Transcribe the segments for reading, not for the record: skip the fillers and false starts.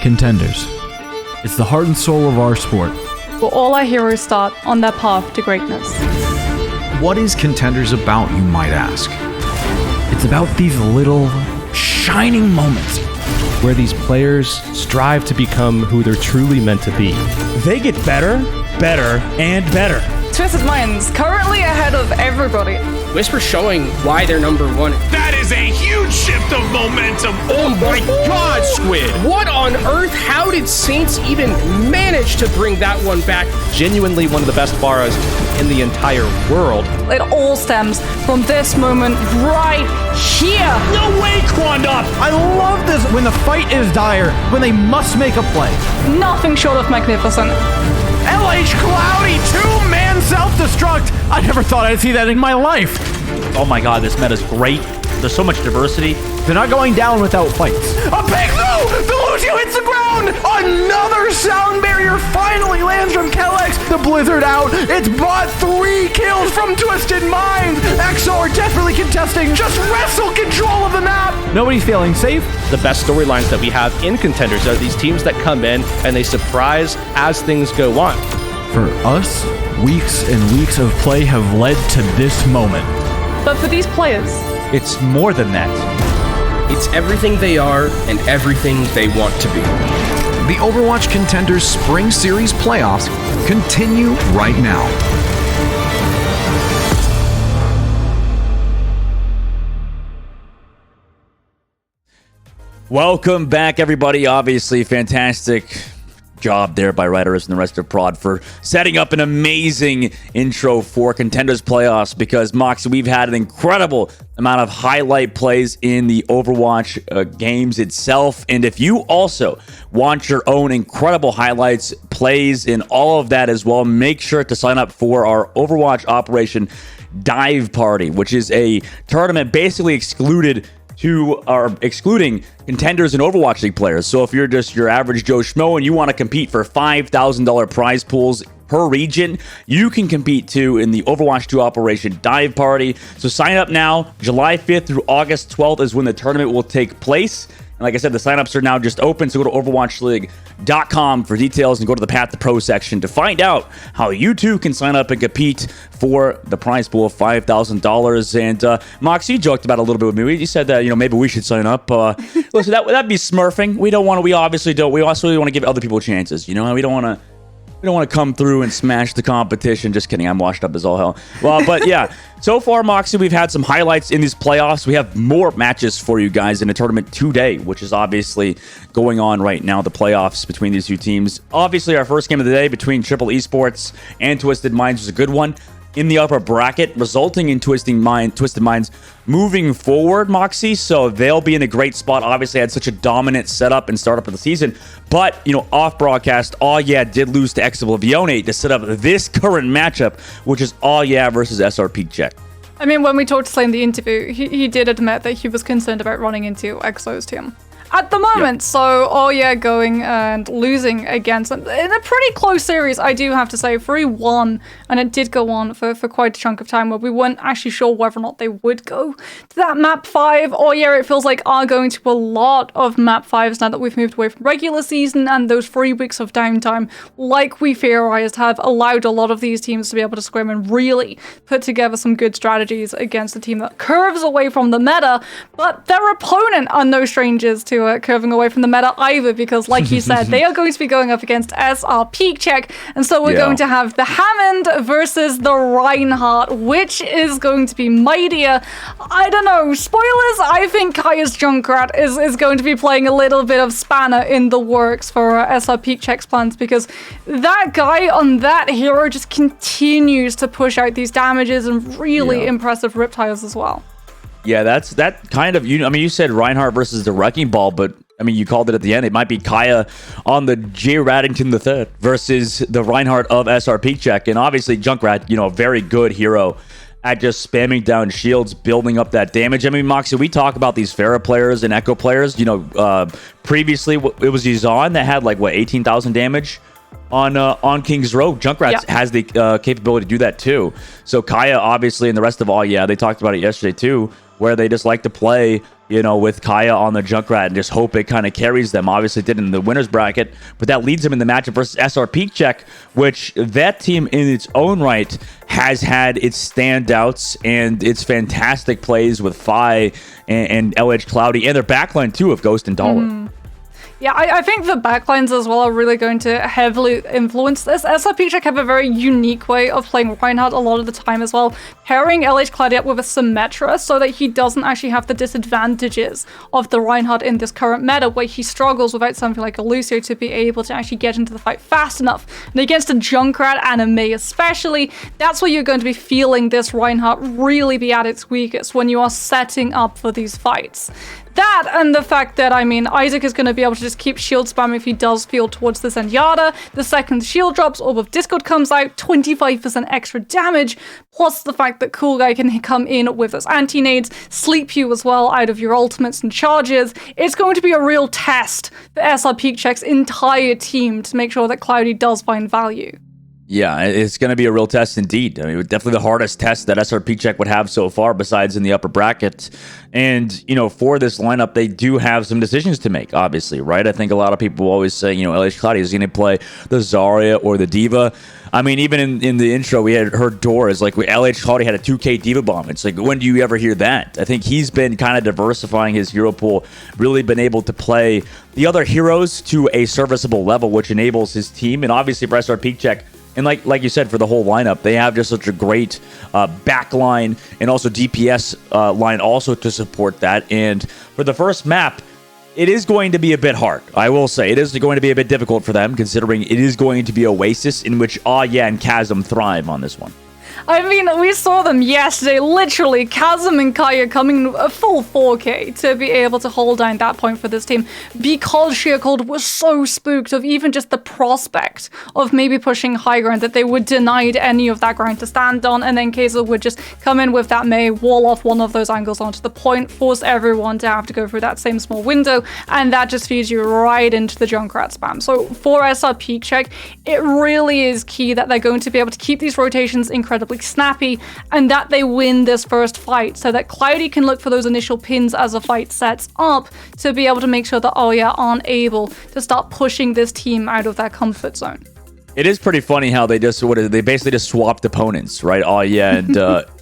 Contenders. It's the heart and soul of our sport. Where all our heroes start on their path to greatness. What is Contenders about, you might ask? It's about these little shining moments where these players strive to become who they're truly meant to be. They get better, better, and better. Twisted Minds, currently ahead of everybody. Whisper showing why they're number one. That is a huge shift of momentum. Oh my God, Squid. What on earth? How did Saints even manage to bring that one back? Genuinely one of the best Baras in the entire world. It all stems from this moment right here. No way, Quandop. I love this when the fight is dire, when they must make a play. Nothing short of magnificent. LH Cloudy, two-man self-destruct. I never thought I'd see that in my life. Oh my God, this meta's great. There's so much diversity. They're not going down without fights. A big move! The Lucio hits the ground! Another sound barrier finally lands from Kellex. The Blizzard out. It's bought 3 kills from Twisted Minds. XR desperately contesting. Just wrestle control of the map. Nobody's feeling safe. The best storylines that we have in Contenders are these teams that come in and they surprise as things go on. For us, weeks and weeks of play have led to this moment. But for these players, it's more than that. It's everything they are and everything they want to be. The Overwatch Contenders Spring Series playoffs continue right now. Welcome back, everybody. Obviously, fantastic job there by Writers and the rest of Prod for setting up an amazing intro for Contenders playoffs, because Mox, we've had an incredible amount of highlight plays in the Overwatch games itself. And if you also want your own incredible highlights, plays, and all of that as well, make sure to sign up for our Overwatch Operation Dive Party, which is a tournament basically excluding Contenders and Overwatch League players. So if you're just your average Joe Schmo and you want to compete for $5,000 prize pools per region, you can compete too in the Overwatch 2 Operation Dive Party. So sign up now. July 5th through August 12th is when the tournament will take place. And like I said, the signups are now just open, so go to overwatchleague.com for details and go to the Path to Pro section to find out how you too can sign up and compete for the prize pool of $5,000. And Mox, you joked about it a little bit with me. You said that, maybe we should sign up. Listen, that'd be smurfing. We obviously don't. We also want to give other people chances. We don't want to come through and smash the competition. Just kidding. I'm washed up as all hell. Well, but yeah. So far, Moxie, we've had some highlights in these playoffs. We have more matches for you guys in a tournament today, which is obviously going on right now, the playoffs between these two teams. Obviously, our first game of the day between Triple Esports and Twisted Minds was a good one in the upper bracket, resulting in Twisted Minds moving forward, Moxie. So they'll be in a great spot. Obviously, had such a dominant setup and startup of the season. But, off broadcast, All Yeah did lose to Exoblivione to set up this current matchup, which is All Yeah versus SrPeakCheck. I mean, when we talked to Slay in the interview, he did admit that he was concerned about running into Exo's team at the moment. Yep. So, All Yeah going and losing against them in a pretty close series, I do have to say. 3-1, and it did go on for quite a chunk of time where we weren't actually sure whether or not they would go to that map 5. All Yeah, it feels like are going to a lot of map 5s now that we've moved away from regular season, and those 3 weeks of downtime, like we theorized, have allowed a lot of these teams to be able to scrim and really put together some good strategies against a team that curves away from the meta, but their opponent are no strangers to curving away from the meta either, because like you said, they are going to be going up against SrPeakCheck, and so we're going to have the Hammond versus the Reinhardt, which is going to be mightier. I don't know, spoilers, I think Kaya's Junkrat is going to be playing a little bit of spanner in the works for SrPeakCheck's plans, because that guy on that hero just continues to push out these damages and really impressive riptiles as well. Yeah, that kind of, you said Reinhardt versus the Wrecking Ball, but you called it at the end. It might be Kaya on the J. Raddington III versus the Reinhardt of SrPeakCheck. And obviously Junkrat, a very good hero at just spamming down shields, building up that damage. Moxie, we talk about these Pharah players and Echo players. Previously it was Yuzan that had 18,000 damage on King's Row. Junkrat has the capability to do that too. So Kaya, obviously, and the rest of All Yeah, they talked about it yesterday too. where they just like to play, with Kaya on the Junkrat and just hope it kind of carries them. Obviously, it did in the winner's bracket, but that leads them in the matchup versus SrPeakCheck, which that team in its own right has had its standouts and its fantastic plays with Fi and LH Cloudy and their backline too of Ghost and Dollar. Yeah, I think the backlines as well are really going to heavily influence this. SrPeakCheck have a very unique way of playing Reinhardt a lot of the time as well, pairing LH Cloudy up with a Symmetra so that he doesn't actually have the disadvantages of the Reinhardt in this current meta, where he struggles without something like a Lucio to be able to actually get into the fight fast enough. And against a Junkrat and a Mei especially, that's where you're going to be feeling this Reinhardt really be at its weakest when you are setting up for these fights. That and the fact that, Isaac is going to be able to just keep shield spam if he does feel towards the Zenyatta. The second shield drops, Orb of Discord comes out, 25% extra damage, plus the fact that Cool Guy can come in with those anti-nades, sleep you as well out of your ultimates and charges. It's going to be a real test for SrPeakCheck's entire team to make sure that Cloudy does find value. Yeah, it's going to be a real test indeed. Definitely the hardest test that SrPeakCheck would have so far, besides in the upper bracket. And, for this lineup, they do have some decisions to make, obviously, right? I think a lot of people always say, LH Cloudy is going to play the Zarya or the Diva. Even in the intro, we had heard Doors, LH Cloudy had a 2K Diva bomb. It's when do you ever hear that? I think he's been kind of diversifying his hero pool, really been able to play the other heroes to a serviceable level, which enables his team. And obviously for SrPeakCheck, and like you said, for the whole lineup, they have just such a great backline and also DPS line also to support that. And for the first map, it is going to be a bit hard. I will say it is going to be a bit difficult for them, considering it is going to be Oasis, in which and Chasm thrive on this one. We saw them yesterday, literally, Chasm and Kaya coming a full 4K to be able to hold down that point for this team, because Sheer Cold was so spooked of even just the prospect of maybe pushing high ground that they were denied any of that ground to stand on, and then Kaiser would just come in with that Mei, wall off one of those angles onto the point, force everyone to have to go through that same small window, and that just feeds you right into the Junkrat spam. So for SrPeakCheck, it really is key that they're going to be able to keep these rotations incredibly snappy, and that they win this first fight so that Cloudy can look for those initial pins as the fight sets up to be able to make sure that aren't able to start pushing this team out of their comfort zone. It is pretty funny how they basically just swapped opponents, right?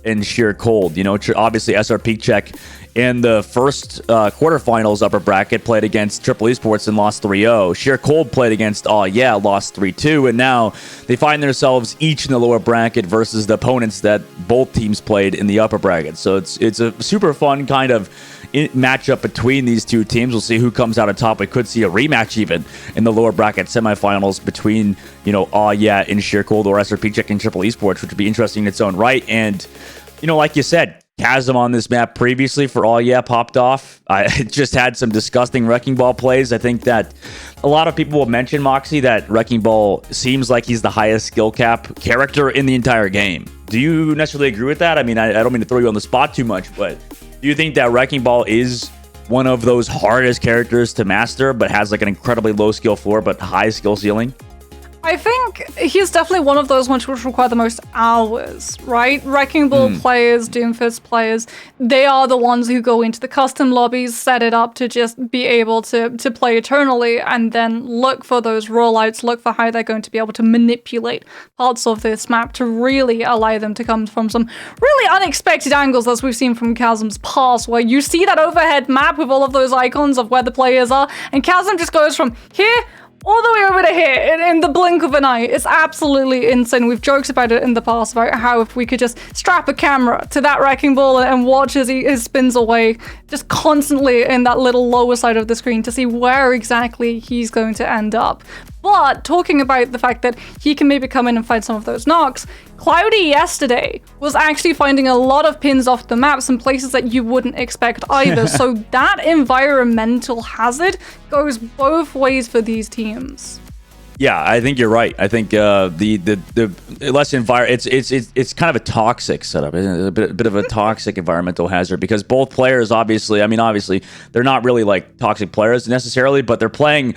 And Sheer Cold. Obviously SrPeakCheck in the first quarterfinals upper bracket played against Triple Esports and lost 3-0. Sheer Cold played against lost 3-2, and now they find themselves each in the lower bracket versus the opponents that both teams played in the upper bracket. So it's a super fun kind of matchup between these two teams. We'll see who comes out on top. We could see a rematch even in the lower bracket semifinals between and Sheer Cold, or SrPeakCheck and Triple Esports, which would be interesting in its own right. And like you said, Chasm on this map previously for popped off. I just had some disgusting Wrecking Ball plays. I think that a lot of people will mention, Moxie, that Wrecking Ball seems like he's the highest skill cap character in the entire game. Do you necessarily agree with that? I don't mean to throw you on the spot too much, but do you think that Wrecking Ball is one of those hardest characters to master, but has an incredibly low skill floor but high skill ceiling? I think he's definitely one of those ones which require the most hours, right? Wrecking Ball players, Doomfist players, they are the ones who go into the custom lobbies, set it up to just be able to play eternally, and then look for those rollouts, look for how they're going to be able to manipulate parts of this map to really allow them to come from some really unexpected angles, as we've seen from Chasm's past, where you see that overhead map with all of those icons of where the players are, and Chasm just goes from here all the way over to here in the blink of an eye. It's absolutely insane. We've joked about it in the past about how if we could just strap a camera to that Wrecking Ball and watch as he spins away, just constantly in that little lower side of the screen to see where exactly he's going to end up. But talking about the fact that he can maybe come in and find some of those knocks, Cloudy yesterday was actually finding a lot of pins off the maps in places that you wouldn't expect either. So that environmental hazard goes both ways for these teams. Yeah, I think you're right. I think the less it's kind of a toxic setup, isn't it? A bit of a toxic environmental hazard, because both players obviously they're not really toxic players necessarily, but they're playing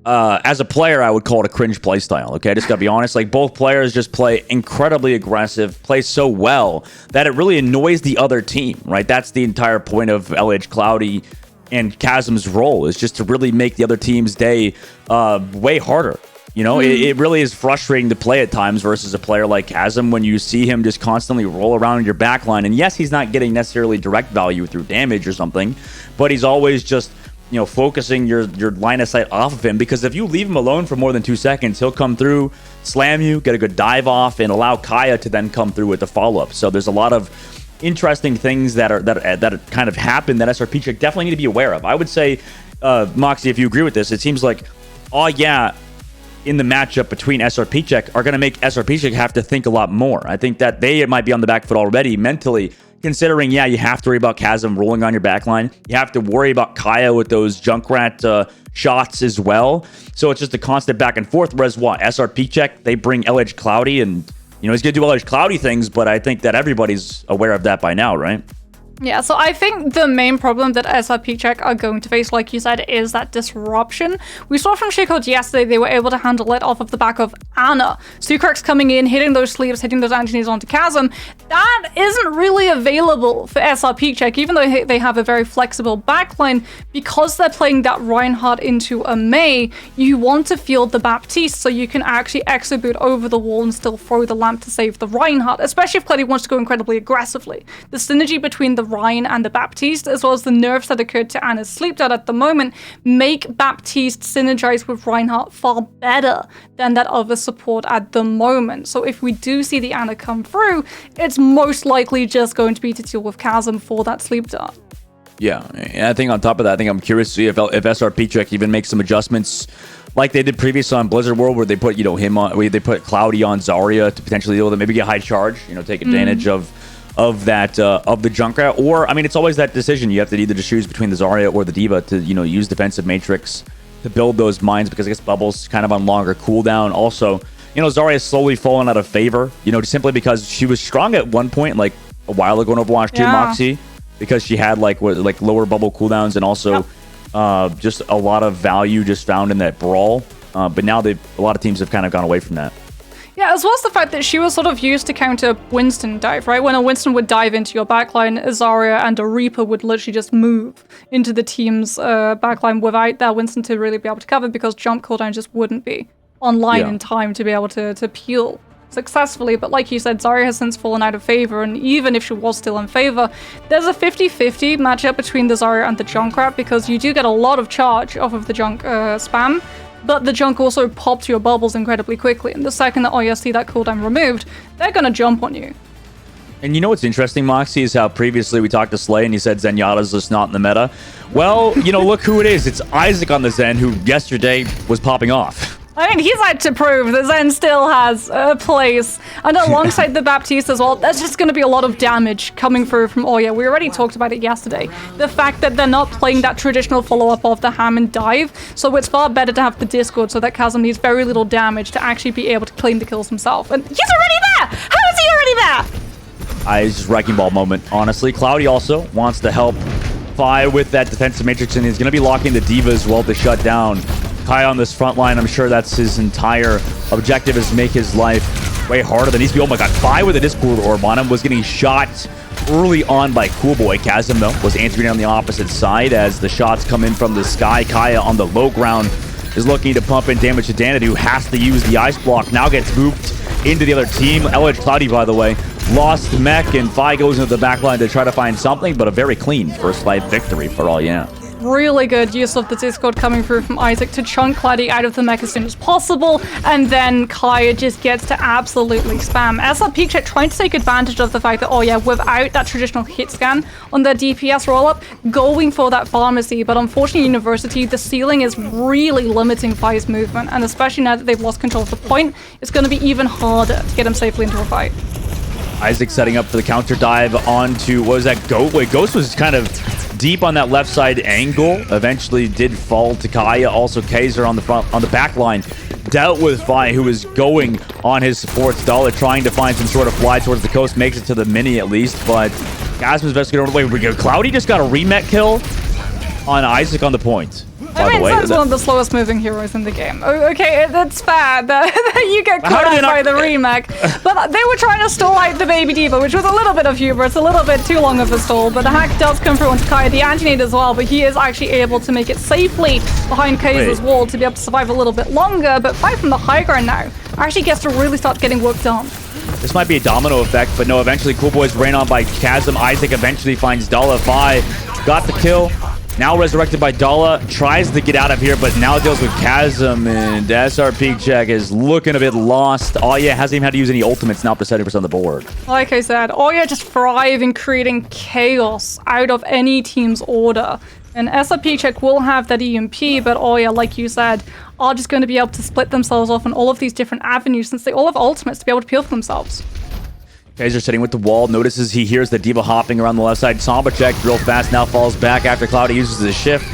as a player, I would call it a cringe play style. Okay, I just gotta be honest. Like, both players just play incredibly aggressive, play so well that it really annoys the other team, right? That's the entire point of LH Cloudy and Chasm's role, is just to really make the other team's day way harder. You know, it really is frustrating to play at times versus a player like Chasm when you see him just constantly roll around in your backline. And yes, he's not getting necessarily direct value through damage or something, but he's always just, you know, focusing your line of sight off of him, because if you leave him alone for more than 2 seconds, he'll come through, slam you, get a good dive off, and allow Kaya to then come through with the follow-up. So there's a lot of interesting things that kind of happen that SrPeakCheck definitely need to be aware of. I would say, Moxie, if you agree with this, it seems like, in the matchup between SrPeakCheck are going to make SrPeakCheck have to think a lot more. I think that they might be on the back foot already mentally, considering, you have to worry about Chasm rolling on your backline. You have to worry about Kaya with those Junkrat shots as well. So it's just a constant back and forth. Whereas SrPeakCheck, they bring LH Cloudy, and, you know, he's going to do LH Cloudy things, but I think that everybody's aware of that by now, right? Yeah, so I think the main problem that SrPeakCheck are going to face, like you said, is that disruption. We saw from Sheercode yesterday they were able to handle it off of the back of Ana. Sucrex coming in, hitting those sleeves, hitting those Antonys onto Chasm. That isn't really available for SrPeakCheck, even though they have a very flexible backline. Because they're playing that Reinhardt into a Mei, you want to field the Baptiste so you can actually exoboot over the wall and still throw the lamp to save the Reinhardt, especially if Cleddy wants to go incredibly aggressively. The synergy between the Ryan and the Baptiste, as well as the nerfs that occurred to Ana's sleep dart at the moment, make Baptiste synergize with Reinhardt far better than that other support at the moment. So if we do see the Ana come through, it's most likely just going to be to deal with Chasm for that sleep dart. Yeah, and I think on top of that, I think I'm curious to see if SrPeakCheck even makes some adjustments like they did previously on Blizzard World, where they put, him on, they put Cloudy on Zarya to potentially deal with it, maybe get high charge, take advantage of the Junkrat. Or, I mean, it's always that decision. You have to either just choose between the Zarya or the D.Va to, use defensive matrix to build those mines, because I guess Bubble's kind of on longer cooldown. Also, Zarya's slowly fallen out of favor, simply because she was strong at one point, like a while ago in Overwatch 2, Moxie, because she had like lower bubble cooldowns, and also just a lot of value just found in that brawl. But now a lot of teams have kind of gone away from that. Yeah, as well as the fact that she was sort of used to counter Winston dive, right? When a Winston would dive into your backline, a Zarya and a Reaper would literally just move into the team's backline without that Winston to really be able to cover, because jump cooldown just wouldn't be online in time to be able to peel successfully. But like you said, Zarya has since fallen out of favor, and even if she was still in favor, there's a 50-50 matchup between the Zarya and the Junkrat, because you do get a lot of charge off of the Junk spam, but the Junk also pops your bubbles incredibly quickly, and the second that you see that cooldown removed, they're gonna jump on you. And what's interesting, Moxie, is how previously we talked to Slay and he said Zenyatta's just not in the meta. Well, look who it is. It's Isaac on the Zen, who yesterday was popping off. I mean, he's had to prove that Zen still has a place. And alongside the Baptiste as well, there's just going to be a lot of damage coming through from Oya. We already talked about it yesterday. The fact that they're not playing that traditional follow-up of the ham and dive, so it's far better to have the Discord so that Chasm needs very little damage to actually be able to claim the kills himself. And he's already there! How is he already there? It's just wrecking ball moment, honestly. Cloudy also wants to help Fi with that defensive matrix, and he's going to be locking the D.Va as well to shut down Kai on this front line. I'm sure that's his entire objective, is make his life way harder than he's be. Oh my god, Fi with a Discord orb on him was getting shot early on by Coolboy. Chasm, though, was answering on the opposite side as the shots come in from the sky. Kaya on the low ground is looking to pump in damage to Danit, who has to use the ice block. Now gets moved into the other team. LH Cloudy, by the way, lost mech, and Fi goes into the back line to try to find something, but a very clean first fight victory for all, Really good use of the Discord coming through from Isaac to chunk Claddy out of the mech as soon as possible, and then Kaya just gets to absolutely spam. SrPeakCheck trying to take advantage of the fact that, without that traditional hit scan on their DPS rollup, going for that pharmacy, but unfortunately University, the ceiling is really limiting Fi's movement, and especially now that they've lost control of the point, it's going to be even harder to get him safely into a fight. Isaac setting up for the counter dive onto, what was that, Ghost? Wait, Ghost was kind of deep on that left side angle. Eventually did fall to Kaya. Also Kaiser on the back line dealt with Fi, who is going on his support Stala, trying to find some sort of fly towards the coast. Makes it to the mini at least, but Gasman's best get over the way. Cloudy just got a remet kill on Isaac on the point. by the way. That's one of the slowest moving heroes in the game. Okay, that's fair that you get caught out by the remake. But they were trying to stall out the baby diva, which was a little bit of hubris, a little bit too long of a stall. But the hack does come through onto Kaya, the anti-nade as well, but he is actually able to make it safely behind Kaiser's wall to be able to survive a little bit longer. But Five from the high ground now actually gets to really start getting work done. This might be a domino effect, but no, eventually Cool Boy's rain on by Chasm. Isaac eventually finds Dala. Fi got the kill. Now resurrected by Dala. Tries to get out of here, but now deals with Chasm. And SrPeakCheck is looking a bit lost. Oya hasn't even had to use any ultimates, now up to 70% on the board. Like I said, Oya just thrive in creating chaos out of any team's order. And SrPeakCheck will have that EMP, but Oya, like you said, are just going to be able to split themselves off on all of these different avenues since they all have ultimates to be able to peel for themselves. Kaiser sitting with the wall, notices he hears the Diva hopping around the left side. Sombra check real fast, now falls back after Cloudy uses his shift.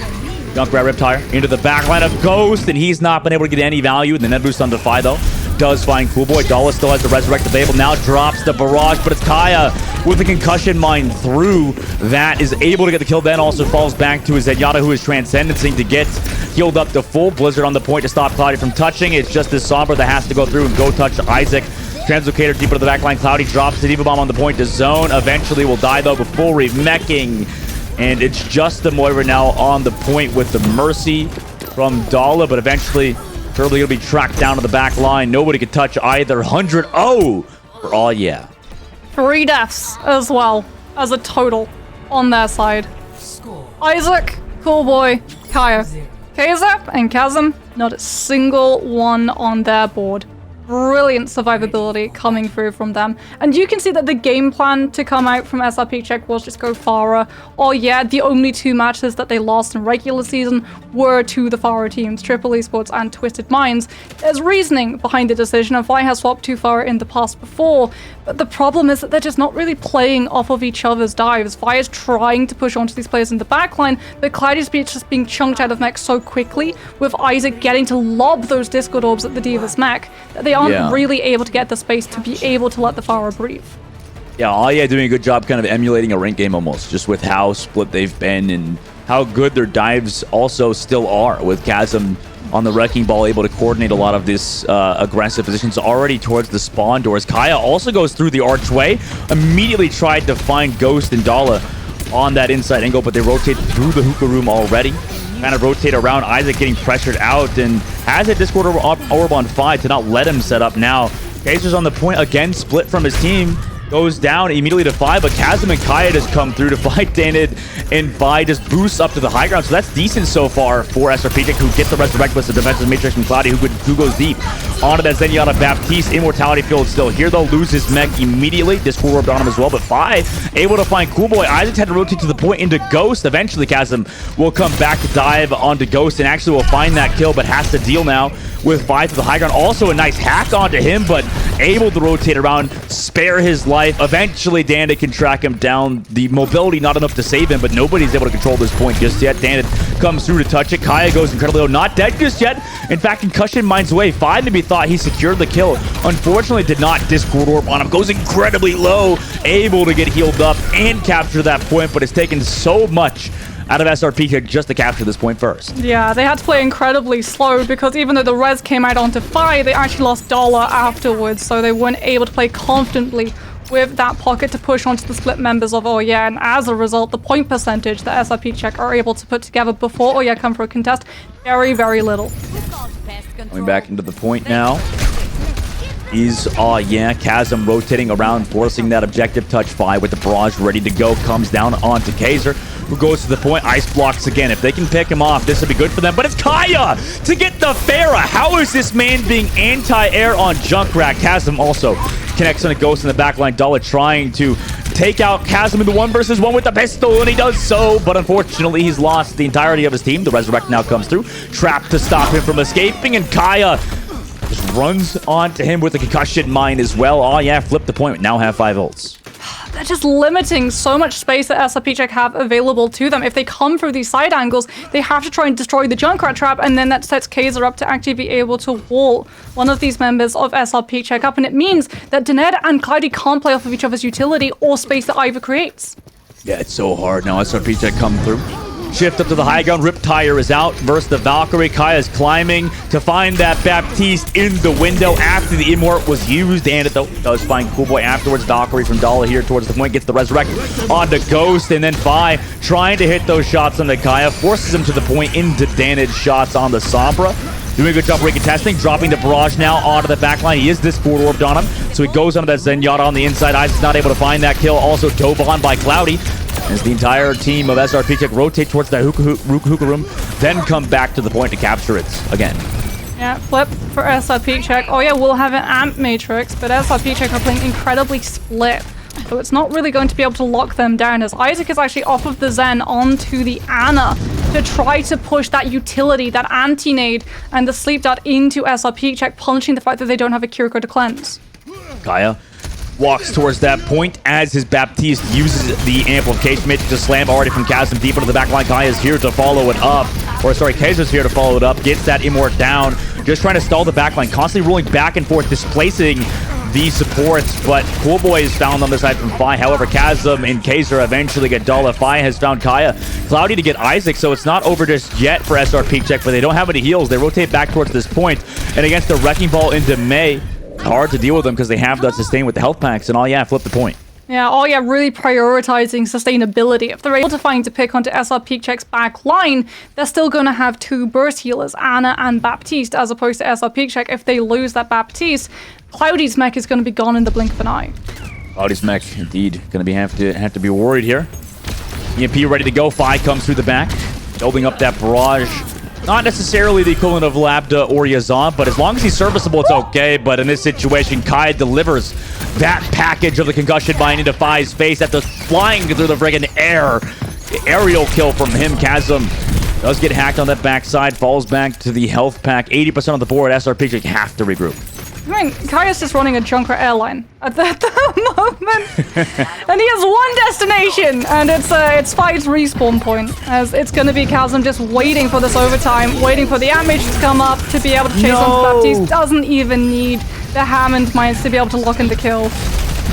Junkrat Riptire into the back line of Ghost, and he's not been able to get any value. The net boost on Defy, though, does find Cool Boy. Dala still has the resurrect available, now drops the barrage, but it's Kaya with the concussion mine through that is able to get the kill, then also falls back to his Zenyatta, who is transcendencing to get healed up to full. Blizzard on the point to stop Cloudy from touching. It's just this Sombra that has to go through and go touch Isaac. Translocator deep into the backline. Cloudy drops the Diva Bomb on the point to zone. Eventually will die though before remeching. And it's just the Moira now on the point with the Mercy from Dala, but eventually Turley will be tracked down to the back line. Nobody could touch either. 100-0 for all, yeah. 3 deaths as well as a total on their side. Isaac, Cool Boy, Kaya. Kaiser and Chasm, not a single one on their board. Brilliant survivability coming through from them. And you can see that the game plan to come out from SrPeakCheck was just go Pharah. Or yeah, the only 2 matches that they lost in regular season were to the Pharah teams, Triple Esports and Twisted Minds. There's reasoning behind the decision, and Vi has swapped to Pharah in the past before, but the problem is that they're just not really playing off of each other's dives. Vi is trying to push onto these players in the backline, but Cloudy's just being chunked out of mech so quickly, with Isaac getting to lob those Discord orbs at the Diva's mech, that they aren't really able to get the space to be able to let the Pharah breathe. Yeah, Aya doing a good job kind of emulating a ranked game almost, just with how split they've been and how good their dives also still are, with Chasm on the Wrecking Ball able to coordinate a lot of this aggressive positions already towards the spawn doors. Kaya also goes through the archway, immediately tried to find Ghost and Dala on that inside angle, but they rotate through the hookah room already. Kind of rotate around. Isaac getting pressured out and has a Discord orb on 5 to not let him set up now. Kaiser's on the point again, split from his team. Goes down immediately to 5, but Chasm and Kaya just come through to fight Danid, and Vi just boosts up to the high ground. So that's decent so far for SrPeakCheck, who gets the resurrect with the defensive matrix from Cloudy, who goes deep onto that Zenyatta Baptiste. Immortality field still here though, loses mech immediately. Discord orb on him as well, but Vi able to find Cool Boy. Isaac had to rotate to the point into Ghost. Eventually Chasm will come back to dive onto Ghost and actually will find that kill, but has to deal now with Vi to the high ground. Also a nice hack onto him, but able to rotate around, spare his life. Eventually, Danid can track him down. The mobility not enough to save him, but nobody's able to control this point just yet. Danid comes through to touch it. Kaya goes incredibly low. Not dead just yet. In fact, concussion mines away. 5 maybe thought he secured the kill. Unfortunately, did not. Discord orb on him. Goes incredibly low. Able to get healed up and capture that point, but it's taken so much out of SrPeakCheck just to capture this point first. Yeah, they had to play incredibly slow because even though the res came out onto 5, they actually lost Dala afterwards, so they weren't able to play confidently with that pocket to push onto the split members of Oya, and as a result, the point percentage that SrPeakCheck are able to put together before Oya come for a contest, very, very little. Going back into the point now is Chasm rotating around, forcing that objective touch. 5 with the barrage ready to go, comes down onto Kaiser, who goes to the point. Ice blocks again. If they can pick him off, this would be good for them, but it's Kaya to get the Pharah. How is this man being anti-air on Junkrat? Chasm also connects on a Ghost in the backline. Dala trying to take out Chasm in the 1 versus 1 with the pistol, and he does so, but unfortunately he's lost the entirety of his team. The resurrect now comes through, trapped to stop him from escaping, and Kaya just runs onto him with a concussion mine as well. Flip the point, now have 5 ults. They're just limiting so much space that SrPeakCheck have available to them. If they come through these side angles, they have to try and destroy the Junkrat trap, and then that sets Kaiser up to actually be able to wall one of these members of SrPeakCheck up, and it means that Daned and Cloudy can't play off of each other's utility or space that either creates. Yeah, it's so hard now. SrPeakCheck come through. Shift up to the high ground. Riptire is out versus the Valkyrie. Kaya is climbing to find that Baptiste in the window after the Immort was used. And it does find Coolboy afterwards. Valkyrie from Dala here towards the point. Gets the Resurrect onto Ghost. And then Fi trying to hit those shots on the Kaya. Forces him to the point into damage shots on the Sombra. Doing a good job recontesting, dropping the Barrage now onto the backline. He is Discord Orbed on him, so he goes onto that Zenyatta on the inside. Isaac's not able to find that kill. Also dove on by Cloudy as the entire team of SrPeakCheck rotate towards the hookah room, then come back to the point to capture it again. Yeah, flip for SrPeakCheck. Oh yeah, we'll have an Amp Matrix, but SrPeakCheck are playing incredibly split. So it's not really going to be able to lock them down, as Isaac is actually off of the Zen onto the Ana to try to push that utility, that anti-nade, and the sleep dart into SrPeakCheck, punishing the fact that they don't have a Kiriko to cleanse. Kaya walks towards that point as his Baptiste uses the amplification matrix to slam already from Chasm deep into the backline. Kaya is here to follow it up. Or sorry, Kaiser's here to follow it up. Gets that Immort down. Just trying to stall the backline. Constantly rolling back and forth, displacing the supports, but Coolboy is found on the side from Fi. However, Chasm and Kaiser eventually get Dala. Fi has found Kaya. Cloudy to get Isaac, so it's not over just yet for SrPeakCheck, but they don't have any heals. They rotate back towards this point, and against the Wrecking Ball into May, hard to deal with them because they have that sustain with the health packs, and flip the point. Yeah, oh yeah, really prioritizing sustainability. If they're able to find a pick onto SrPeakCheck's back line, they're still going to have two burst healers, Ana and Baptiste, as opposed to SrPeakCheck. If they lose that Baptiste, Cloudy's mech is going to be gone in the blink of an eye. Cloudy's mech, indeed, going to have to be worried here. EMP ready to go. Fi comes through the back, building up that barrage. Not necessarily the equivalent of Labda or Yazan, but as long as he's serviceable, it's okay. But in this situation, Kai delivers that package of the concussion mine into Fi's face after flying through the friggin' air. The aerial kill from him. Chasm does get hacked on that backside, falls back to the health pack. 80% of the board. SrPeakCheck have to regroup. I mean, Kaya's just running a Junkrat airline at the moment. And he has one destination, and it's Fi's respawn point, as it's going to be Chasm just waiting for this overtime, waiting for the Amp Matrix to come up to be able to chase on Baptiste. Doesn't even need the Hammond mines to be able to lock in the kill.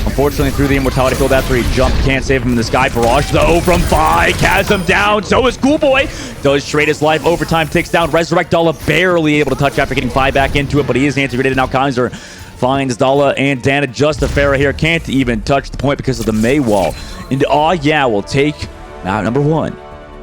Unfortunately, through the immortality field after he jumped, can't save him in the sky. Barrage, though, from Fi. Chasm down. So is Coolboy. Does trade his life. Overtime takes down Resurrect. Dala barely able to touch after getting Fi back into it, but he is anti-graded. Now Kaiser finds Dala and Dana. Just a Farah here. Can't even touch the point because of the May wall. And we'll take map number 1.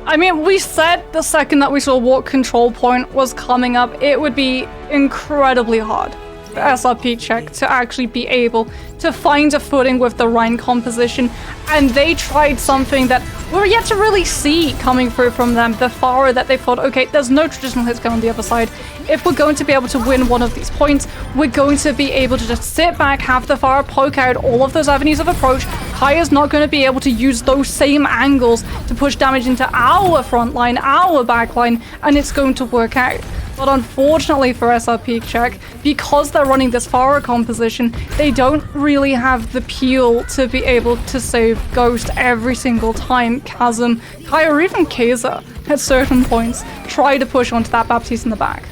I mean, we said the second that we saw what control point was coming up, it would be incredibly hard for SrPeakCheck to actually be able to find a footing with the Rhine composition, and they tried something that we're yet to really see coming through from them. The Farah that they thought, okay, there's no traditional hits on the other side. If we're going to be able to win one of these points, we're going to be able to just sit back, have the Farah poke out all of those avenues of approach. Kaya's not going to be able to use those same angles to push damage into our front line, our back line, and it's going to work out. But unfortunately for SrPeakCheck, because they're running this Farah composition, they don't really have the peel to be able to save Ghost every single time Chasm, Kaya, or even Kaiser at certain points try to push onto that Baptiste in the back.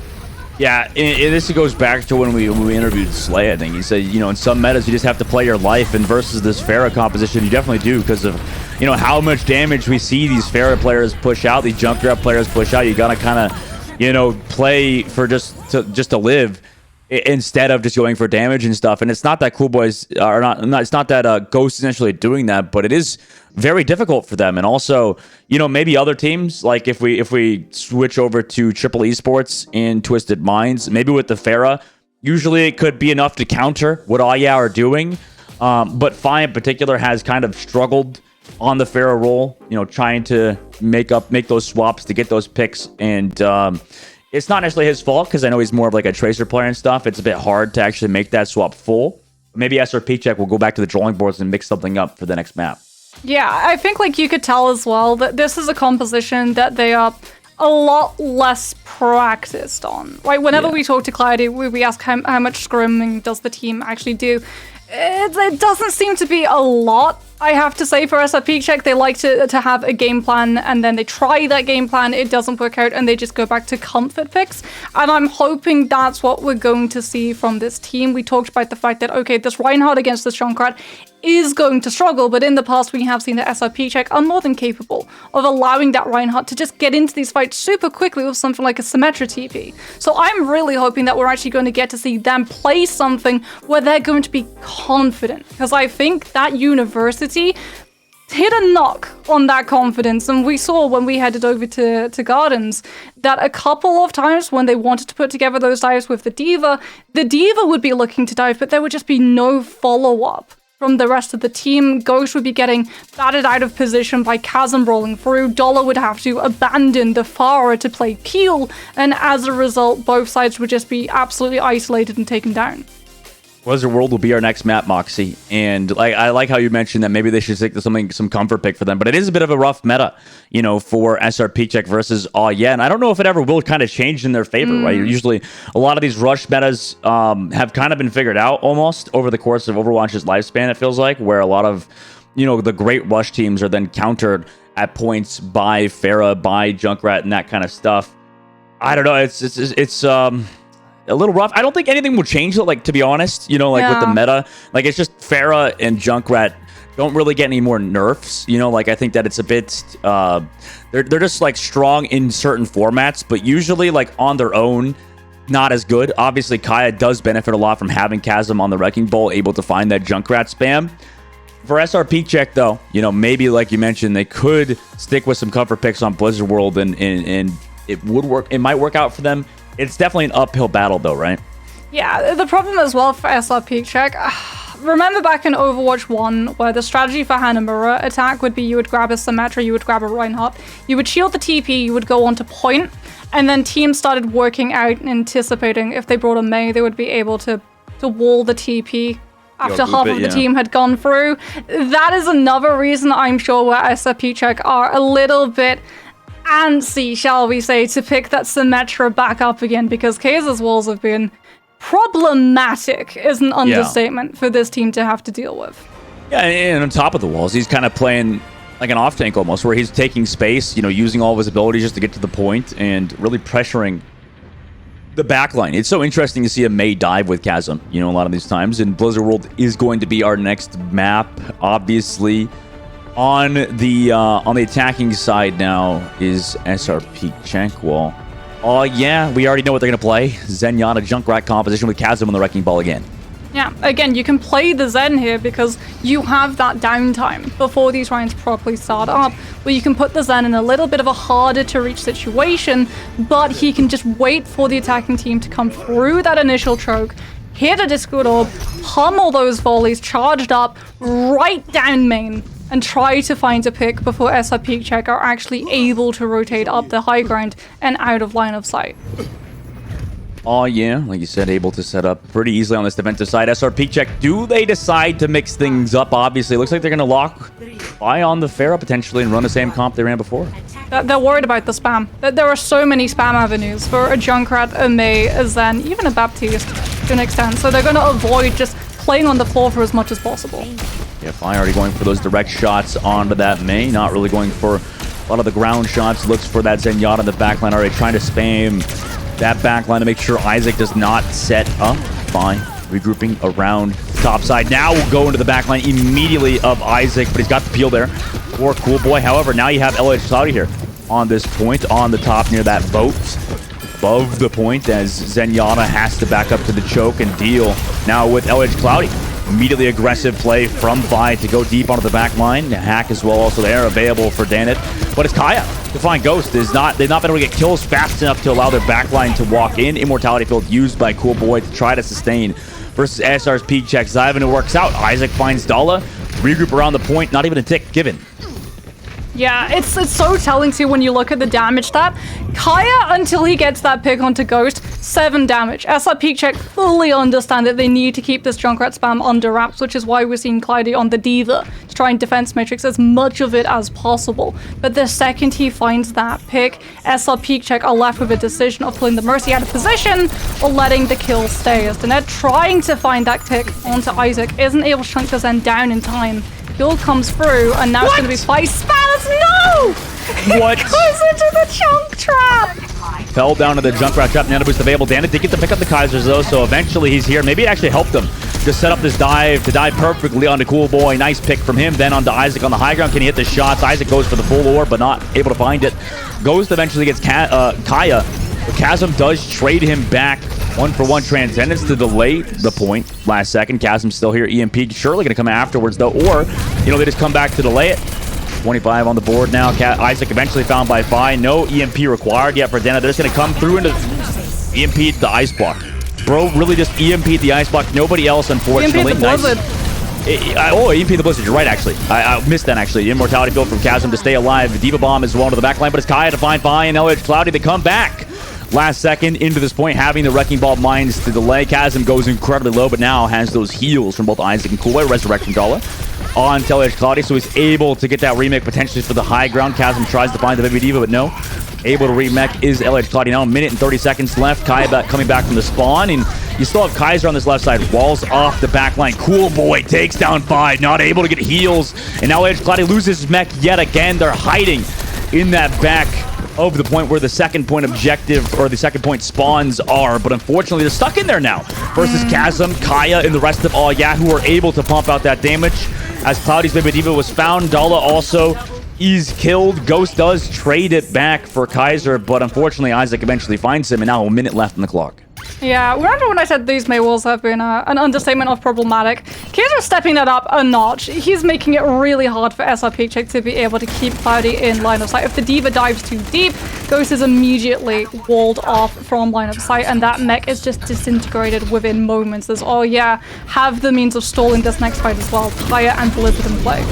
Yeah, and this goes back to when we interviewed Slay, I think. He said, in some metas, you just have to play your life, and versus this Farah composition, you definitely do, because of, how much damage we see these Farah players push out, these Junkrat players push out. You gotta kind of, play for just to live instead of just going for damage and stuff. And it's not that Coolboys are not it's not that Ghost is essentially doing that, but it is very difficult for them. And also, maybe other teams, like if we switch over to Triple Esports in Twisted Minds, maybe with the Farah, usually it could be enough to counter what Aya are doing. But Fi in particular has kind of struggled on the Farah role, trying to make those swaps to get those picks. And it's not necessarily his fault, because I know he's more of like a tracer player and stuff. It's a bit hard to actually make that swap full. Maybe SrPeakCheck will go back to the drawing boards and mix something up for the next map. Yeah, I think you could tell as well that this is a composition that they are a lot less practiced on. Right? Whenever we talk to Cloudy, we ask how much scrimming does the team actually do. It doesn't seem to be a lot I have to say for SrPeakCheck, they like to have a game plan and then they try that game plan, it doesn't work out, and they just go back to comfort picks. And I'm hoping that's what we're going to see from this team. We talked about the fact that, okay, this Reinhardt against this Junkrat is going to struggle, but in the past we have seen that SrPeakCheck are more than capable of allowing that Reinhardt to just get into these fights super quickly with something like a Symmetra TP. So I'm really hoping that we're actually going to get to see them play something where they're going to be confident, because I think that University hit a knock on that confidence, and we saw when we headed over to Gardens that a couple of times when they wanted to put together those dives with the D.Va would be looking to dive, but there would just be no follow-up from the rest of the team. Ghost would be getting batted out of position by Chasm rolling through. Dollar would have to abandon the Pharah to play Peel, and as a result, both sides would just be absolutely isolated and taken down. Blizzard World will be our next map, Moxie, and I like how you mentioned that maybe they should stick to some comfort pick for them, but it is a bit of a rough meta, you know, for SrPeakCheck versus yeah, and I don't know if it ever will kind of change in their favor, right? Usually, a lot of these rush metas have kind of been figured out almost over the course of Overwatch's lifespan. It feels like, where a lot of, you know, the great rush teams are then countered at points by Pharah, by Junkrat, and that kind of stuff. I don't know. It's a little rough. I don't think anything will change, like, to be honest, you know, like with the meta. Like, it's just Pharah and Junkrat don't really get any more nerfs, you know, like I think that it's a bit they're just like strong in certain formats, but usually like on their own not as good. Obviously Kaya does benefit a lot from having Chasm on the Wrecking Ball, able to find that Junkrat spam. For SrPeakCheck though, you know, maybe like you mentioned, they could stick with some comfort picks on Blizzard World and it would work. It might work out for them. It's definitely an uphill battle though, right? Yeah, the problem as well for SrPeakCheck, remember back in Overwatch 1, where the strategy for Hanamura attack would be you would grab a Symmetra, you would grab a Reinhardt, you would shield the TP, you would go on to point, and then teams started working out and anticipating if they brought a Mei, they would be able to wall the TP after half of the team had gone through. That is another reason I'm sure where SrPeakCheck are a little bit antsy, shall we say, to pick that Symmetra back up again, because Kaiser's walls have been problematic, is an understatement for this team to have to deal with. Yeah, and on top of the walls, he's kind of playing like an off tank almost, where he's taking space, you know, using all of his abilities just to get to the point and really pressuring the backline. It's so interesting to see a Mei dive with Chasm, you know, a lot of these times, and Blizzard World is going to be our next map, obviously. On the attacking side now is SrPeakCheck. Well, yeah, we already know what they're going to play. Zenyatta Junkrat composition with Chasm on the Wrecking Ball again. Yeah, again, you can play the Zen here because you have that downtime before these rounds properly start up, where you can put the Zen in a little bit of a harder to reach situation, but he can just wait for the attacking team to come through that initial choke, hit a Discord Orb, pummel those volleys charged up right down main, and try to find a pick before SrPeakCheck are actually able to rotate up the high ground and out of line of sight. Oh yeah, like you said, able to set up pretty easily on this defensive side. SrPeakCheck, do they decide to mix things up? Obviously, it looks like they're going to lock by on the Pharah potentially and run the same comp they ran before. They're worried about the spam. There are so many spam avenues for a Junkrat, a Mei, a Zen, even a Baptiste to an extent, so they're going to avoid just playing on the floor for as much as possible. Yeah, Fire already going for those direct shots onto that Mei, not really going for a lot of the ground shots. Looks for that Zenyatta in the backline, already trying to spam that backline to make sure Isaac does not set up. Fine, regrouping around the top side. Now we'll go into the backline immediately of Isaac, but he's got the peel there for Cool Boy. However, now you have LH Cloudy here on this point, on the top near that boat, above the point, as Zenyatta has to back up to the choke and deal now with LH Cloudy. Immediately aggressive play from Vi to go deep onto the back line. Hack as well also there, available for Danit. But it's Kaya to find Ghost. They've not been able to get kills fast enough to allow their back line to walk in. Immortality Field used by Cool Boy to try to sustain versus SrPeakCheck. Zyvan, it works out. Isaac finds Dala. Regroup around the point. Not even a tick given. Yeah, it's so telling too when you look at the damage stat. Kaya, until he gets that pick onto Ghost, 7 damage. SrPeakCheck fully understand that they need to keep this Junkrat spam under wraps, which is why we're seeing Clyde on the D.Va to try and defense matrix as much of it as possible. But the second he finds that pick, SrPeakCheck are left with a decision of pulling the Mercy out of position or letting the kill stay. As Danette trying to find that tick onto Isaac, isn't able to chunk the Zen down in time. build comes through, and now it's going to be Fi Spaz. No! What? It goes into the chunk trap. Fell down to the Junkrat trap. Nano boost available. Dana did get to pick up the Kaisers though, so eventually he's here. Maybe it actually helped him to set up this dive to dive perfectly onto Cool Boy. Nice pick from him. Then onto Isaac on the high ground. Can he hit the shots? Isaac goes for the full orb, but not able to find it. Ghost eventually gets Kaya. But Chasm does trade him back. 1-for-1 Transcendence to delay the point. Last second. Chasm's still here. EMP surely going to come afterwards though, or they just come back to delay it. 25 on the board now. Isaac eventually found by Fi. No EMP required yet for Dana. They're just going to come through into EMP the ice block. Bro, really just EMP the ice block. Nobody else, unfortunately. EMP the Blizzard. EMP the Blizzard. You're right, actually. I missed that, actually. Immortality field from Chasm to stay alive. The Diva Bomb is well to the back line, but it's Kaya to find Fi and LH Cloudy. They come back. Last second into this point, having the Wrecking Ball mines to delay. Chasm goes incredibly low, but now has those heals from both Isaac and Coolway. Resurrection Dollar on LH Cloudy, so he's able to get that remake potentially for the high ground. Chasm tries to find the Baby Diva, but no. Able to remake is LH Cloudy now. A minute and 30 seconds left. Kaya coming back from the spawn, and you still have Kaiser on this left side. Walls off the back line. Cool Boy takes down Fi, not able to get heals, and now LH Cloudy loses his mech yet again. They're hiding in that back of the point where the second point objective or the second point spawns are, but unfortunately they're stuck in there now versus Chasm, Kaya, and the rest of all who are able to pump out that damage as Cloudy's Baby Diva was found. Dala also is killed. Ghost does trade it back for Kaiser, but unfortunately Isaac eventually finds him, and now a minute left on the clock. Yeah, remember when I said these May walls have been an understatement of problematic? Kaiser's stepping that up a notch. He's making it really hard for SrPeakCheck to be able to keep Cloudy in line of sight. If the Diva dives too deep, Ghost is immediately walled off from line of sight, and that mech is just disintegrated within moments. There's, have the means of stalling this next fight as well. Kaya and Blizzard in play.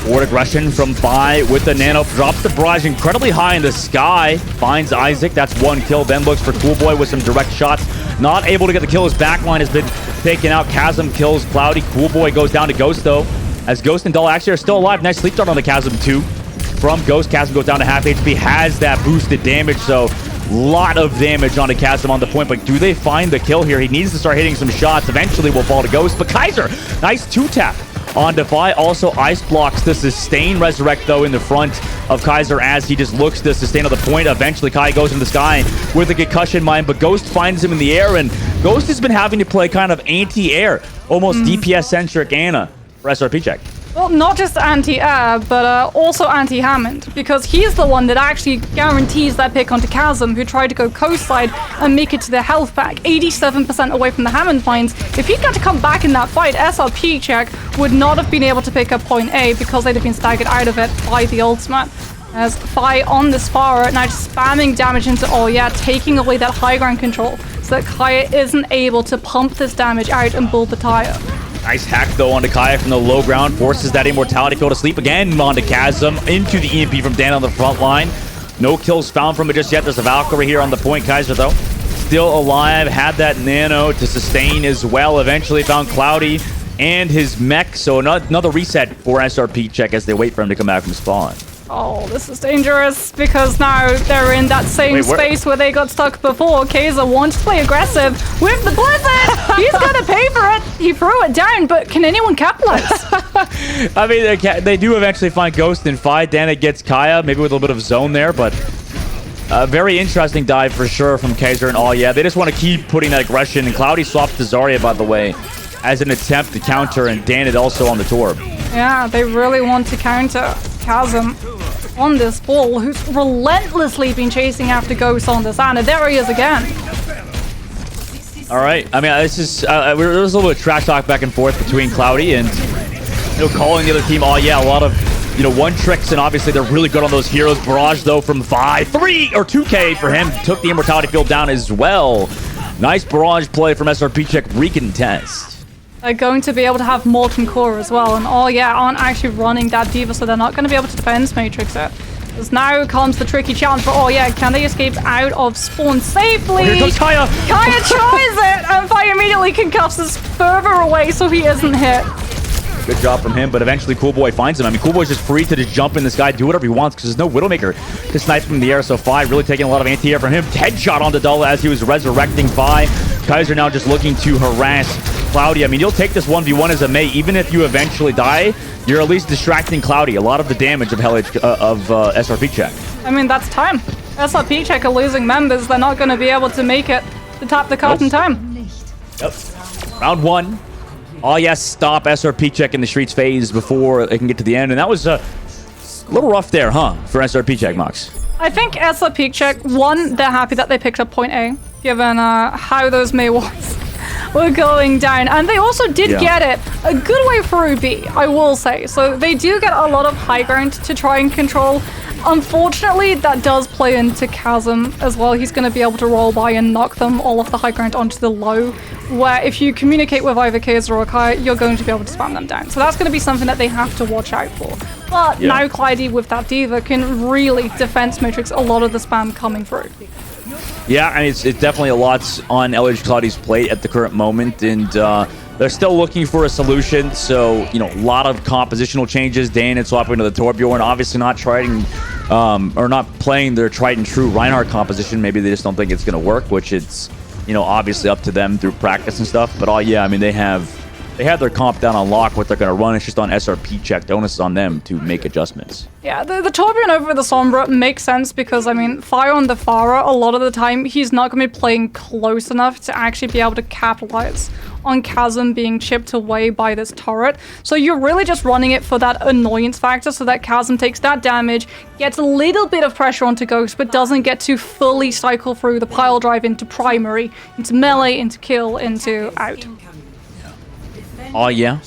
Forward aggression from Fi with the nano. Drops the barrage incredibly high in the sky. Finds Isaac. That's one kill. Then looks for Cool Boy with some direct shots. Not able to get the kill. His backline has been taken out. Chasm kills Cloudy. Cool Boy goes down to Ghost though. As Ghost and Dull actually are still alive. Nice sleep start on the Chasm too. From Ghost, Chasm goes down to half HP. Has that boosted damage, so lot of damage onto Chasm on the point, but do they find the kill here? He needs to start hitting some shots. Eventually will fall to Ghost, but Kaiser, nice 2-tap on Defy. Also ice blocks to sustain. Resurrect though in the front of Kaiser as he just looks to sustain on the point. Eventually Kai goes in the sky with a concussion mine, but Ghost finds him in the air, and Ghost has been having to play kind of anti-air, almost DPS centric Ana for SrPeakCheck. Well, not just anti-air, but also anti-Hammond, because he's the one that actually guarantees that pick onto Chasm, who tried to go coast side and make it to their health back, 87% away from the Hammond mines. If he'd got to come back in that fight, SrPeakCheck would not have been able to pick up point A because they'd have been staggered out of it by the ultimate. As Fi on this Pharah, now just spamming damage into taking away that high ground control so that Kaya isn't able to pump this damage out and build the tire. Nice hack though onto Kaya from the low ground, forces that immortality field to sleep again onto Chasm, into the EMP from Dan on the front line. No kills found from it just yet. There's a Valkyrie here on the point. Kaiser though still alive, had that nano to sustain as well. Eventually found Cloudy and his mech, so another reset for SrPeakCheck as they wait for him to come back from spawn. Oh, this is dangerous because now they're in that same space where they got stuck before. Kaiser wants to play aggressive with the Blizzard. He's gonna pay for it. He threw it down, but can anyone capitalize? I mean, they do eventually find Ghost and Fi. Dana gets Kaya, maybe with a little bit of zone there, but a very interesting dive for sure from Kaiser and all. Yeah, they just want to keep putting that aggression, and Cloudy swaps to Zarya, by the way, as an attempt to counter, and Dana also on the Torb. Yeah, they really want to counter Chasm on this ball, who's relentlessly been chasing after Ghost on this Ana. There he is again. All right. I mean, this is there was a little bit of trash talk back and forth between Cloudy and calling the other team. Oh yeah, a lot of one tricks, and obviously they're really good on those heroes. Barrage though from 3 or 2K for him, took the immortality field down as well. Nice barrage play from SrPeakCheck. Recontest. They're going to be able to have Molten Core as well, and aren't actually running that Diva, so they're not going to be able to defense matrix it. Because now comes the tricky challenge for can they escape out of spawn safely? Here comes Kaya! Kaya tries it, and Fi immediately concusses further away so he isn't hit. Good job from him, but eventually Cool Boy finds him. I mean, Cool Boy's just free to just jump in the sky, do whatever he wants, because there's no Widowmaker to snipe him in the air, so Fi really taking a lot of anti-air from him. Headshot onto Dulla as he was resurrecting Fi. Kaiser now just looking to harass Cloudy. I mean, you'll take this 1v1 as a mate. Even if you eventually die, you're at least distracting Cloudy. A lot of the damage of SrPeakCheck. I mean, that's time. SrPeakCheck are losing members. They're not going to be able to make it to tap the card in time. Yep. Round 1. Oh, yes, stop SrPeakCheck in the streets phase before they can get to the end. And that was a little rough there, huh, for SrPeakCheck, Mox? I think SrPeakCheck, one, they're happy that they picked up point A, given how those May walls were going down. And they also did get it a good way through B, I will say. So they do get a lot of high ground to try and control. Unfortunately, that does play into Chasm as well. He's going to be able to roll by and knock them all off the high ground onto the low, where if you communicate with either Kaiser or Kai, you're going to be able to spam them down. So that's going to be something that they have to watch out for. But now Clyde with that Diva can really defense matrix a lot of the spam coming through. Yeah, I mean, it's definitely a lot on LH Cloudy's plate at the current moment, and they're still looking for a solution. So, you know, a lot of compositional changes. Danon swapping to the Torbjorn, obviously not trying or not playing their tried and true Reinhardt composition. Maybe they just don't think it's going to work, which it's, you know, obviously up to them through practice and stuff. But yeah, I mean, they have their comp down on lock. What they're going to run, it's just on SrPeakCheck. The onus is on them to make adjustments. Yeah, the Torbjorn over the Sombra makes sense because, I mean, Fire on the Pharah, a lot of the time, he's not going to be playing close enough to actually be able to capitalize on Chasm being chipped away by this turret. So you're really just running it for that annoyance factor so that Chasm takes that damage, gets a little bit of pressure onto Ghost, but doesn't get to fully cycle through the pile drive into primary, into melee, into kill, into out. Oh, yeah.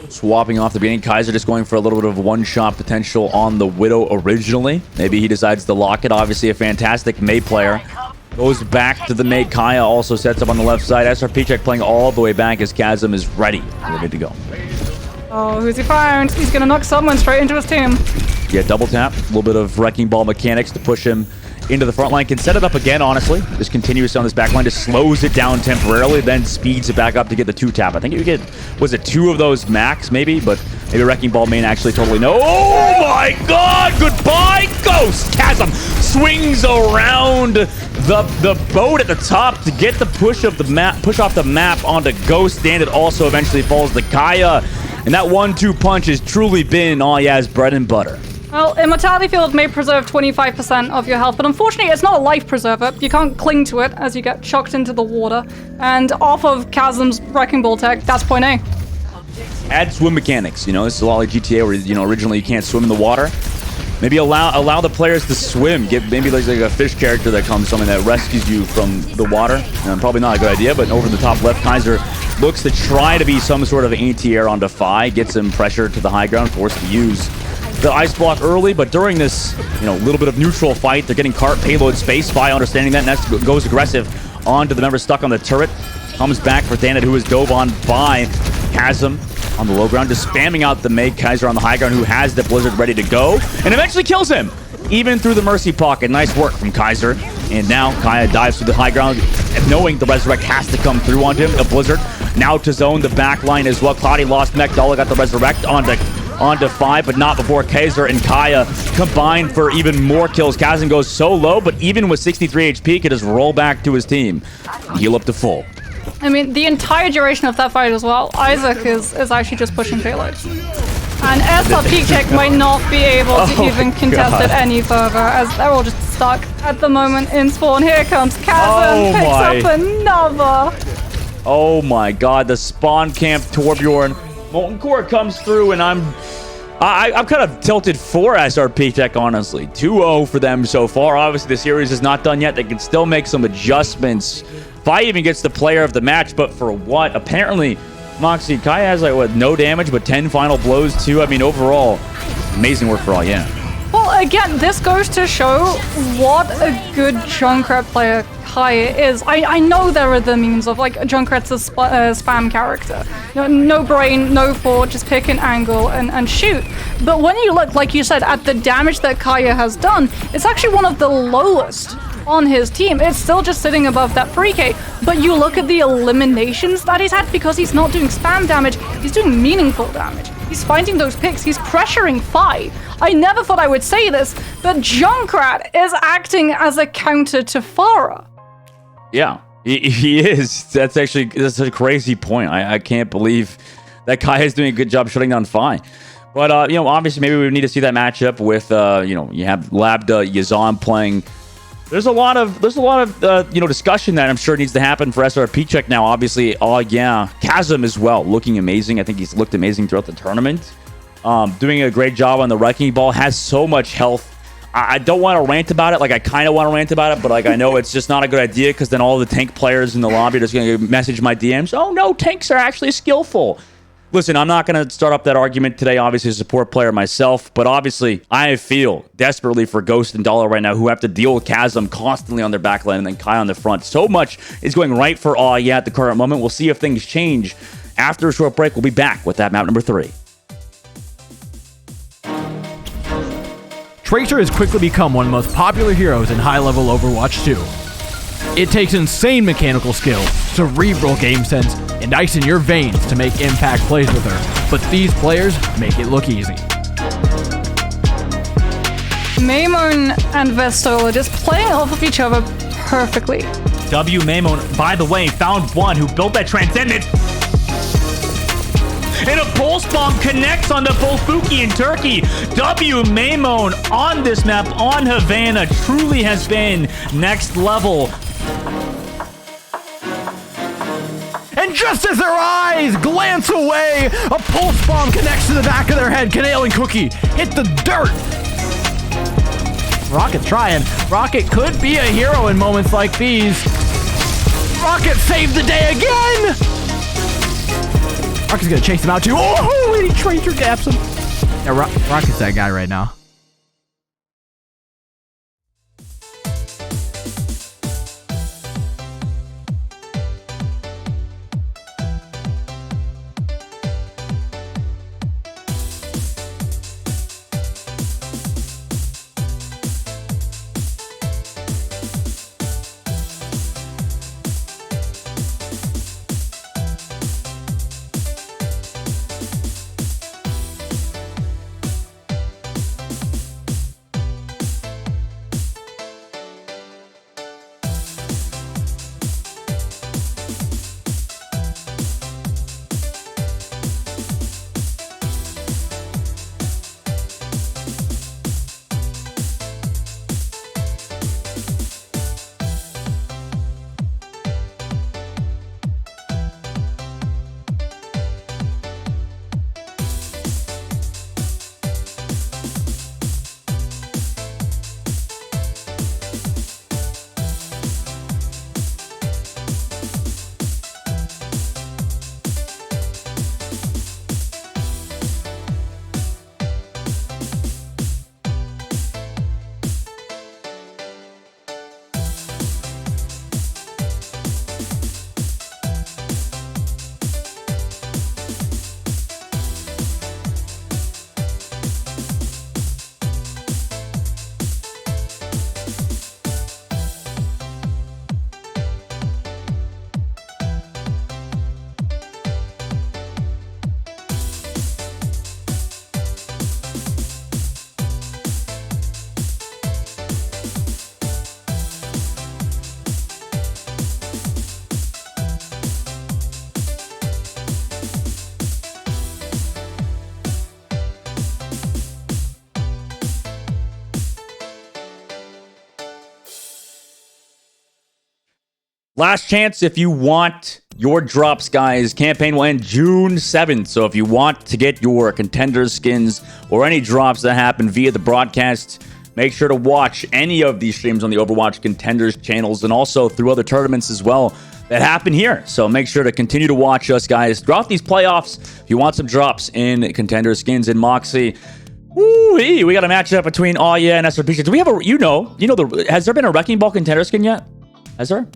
Swapping off the beginning. Kaiser just going for a little bit of one-shot potential on the Widow originally. Maybe he decides to lock it. Obviously, a fantastic Mei player. Goes back to the Mei. Kaya also sets up on the left side. SrPeakCheck playing all the way back as Chasm is ready. We're good to go. Oh, who's he found? He's going to knock someone straight into his team. Yeah, double tap. A little bit of Wrecking Ball mechanics to push him into the front line. Can set it up again, honestly. Just continues on this back line. Just slows it down temporarily, then speeds it back up to get the 2-tap. I think you get, was it 2 of those max, maybe? But maybe Wrecking Ball main actually totally no. Oh my god! Goodbye, Ghost! Chasm swings around the boat at the top to get the push off the map onto Ghost, and it also eventually falls to Kaya. And that 1-2 punch has truly been Aya's bread and butter. Well, Immortality Field may preserve 25% of your health, but unfortunately it's not a life preserver. You can't cling to it as you get chucked into the water. And off of Chasm's Wrecking Ball tech, that's point A. Add swim mechanics, you know, this is a lot like GTA where, you know, originally you can't swim in the water. Maybe allow the players to swim. Get maybe like a fish character that comes, something that rescues you from the water. Probably not a good idea, but over the top left, Kaiser looks to try to be some sort of anti-air on Defy, get some pressure to the high ground, forced to use the ice block early, but during this, you know, little bit of neutral fight, they're getting cart payload space. Spy understanding that, and goes aggressive onto the member stuck on the turret. Comes back for Danon, who is dove on by Chasm on the low ground, just spamming out the Mei. Kaiser on the high ground, who has the Blizzard ready to go, and eventually kills him, even through the Mercy pocket. Nice work from Kaiser. And now Kaya dives through the high ground, knowing the Resurrect has to come through on him. The Blizzard now to zone the back line as well. Cloudy lost mech. Dala got the Resurrect onto 5, but not before Kaiser and Kaya combine for even more kills. Chasm goes so low, but even with 63 HP, can just roll back to his team. Heal up to full. I mean, the entire duration of that fight as well, Isaac is actually just pushing payloads. And SrPeakCheck might not be able to even contest it any further, as they're all just stuck at the moment in spawn. Here comes Chasm, picks up another. Oh my god, the spawn camp Torbjorn. Molten Core comes through, and I'm kind of tilted for SrPeakCheck, honestly. 2-0 for them so far. Obviously, the series is not done yet. They can still make some adjustments. Fi even gets the player of the match, but for what? Apparently, Moxie, Kai has, like, what, no damage, but 10 final blows, too. I mean, overall, amazing work for all, yeah. Well, again, this goes to show what a good Junkrat player Kai is. I know there are the memes of, like, Junkrat's a spam character. No brain, no thought, just pick an angle and shoot. But when you look, like you said, at the damage that Kaya has done, it's actually one of the lowest on his team. It's still just sitting above that 3K, but you look at the eliminations that he's had because he's not doing spam damage, he's doing meaningful damage. He's finding those picks, he's pressuring Fi. I never thought I would say this, but Junkrat is acting as a counter to Pharah. Yeah, He is. That's a crazy point. I can't believe that Kai is doing a good job shutting down Fi. But, obviously maybe we need to see that matchup with, you have Labda, Yazan playing. There's a lot of discussion that I'm sure needs to happen for SrPeakCheck now. Obviously, Chasm as well, looking amazing. I think he's looked amazing throughout the tournament. Doing a great job on the Wrecking Ball, has so much health. I don't want to rant about it. Like, I kind of want to rant about it, but like I know it's just not a good idea because then all the tank players in the lobby are just going to message my DMs. Oh no, tanks are actually skillful. Listen, I'm not going to start up that argument today. Obviously, a support player myself, but obviously, I feel desperately for Ghost and Dollar right now, who have to deal with Chasm constantly on their backline and then Kai on the front. So much is going right for at the current moment. We'll see if things change after a short break. We'll be back with that map number 3. Tracer has quickly become one of the most popular heroes in high-level Overwatch 2. It takes insane mechanical skill, cerebral game sense, and ice in your veins to make impact plays with her, but these players make it look easy. Maimon and Vestal are just playing off of each other perfectly. W Maimon, by the way, found one who built that Transcendent. And a pulse bomb connects onto both Fuki and Turkey. W Maimon on this map on Havana truly has been next level. And just as their eyes glance away, a pulse bomb connects to the back of their head. Canale and Cookie hit the dirt. Rocket trying. Rocket could be a hero in moments like these. Rocket saved the day again. Rocket's gonna chase him out too. Oh, and he Tracer gaps him. Yeah, Rocket's that guy right now. Last chance if you want your drops, guys. Campaign will end June 7th. So if you want to get your Contenders skins or any drops that happen via the broadcast, make sure to watch any of these streams on the Overwatch Contenders channels and also through other tournaments as well that happen here. So make sure to continue to watch us, guys, throughout these playoffs. If you want some drops in Contenders skins in Moxie, woo-wee, we got a matchup between and SrPeakCheck. Do we have a, has there been a Wrecking Ball Contender skin yet? Has there?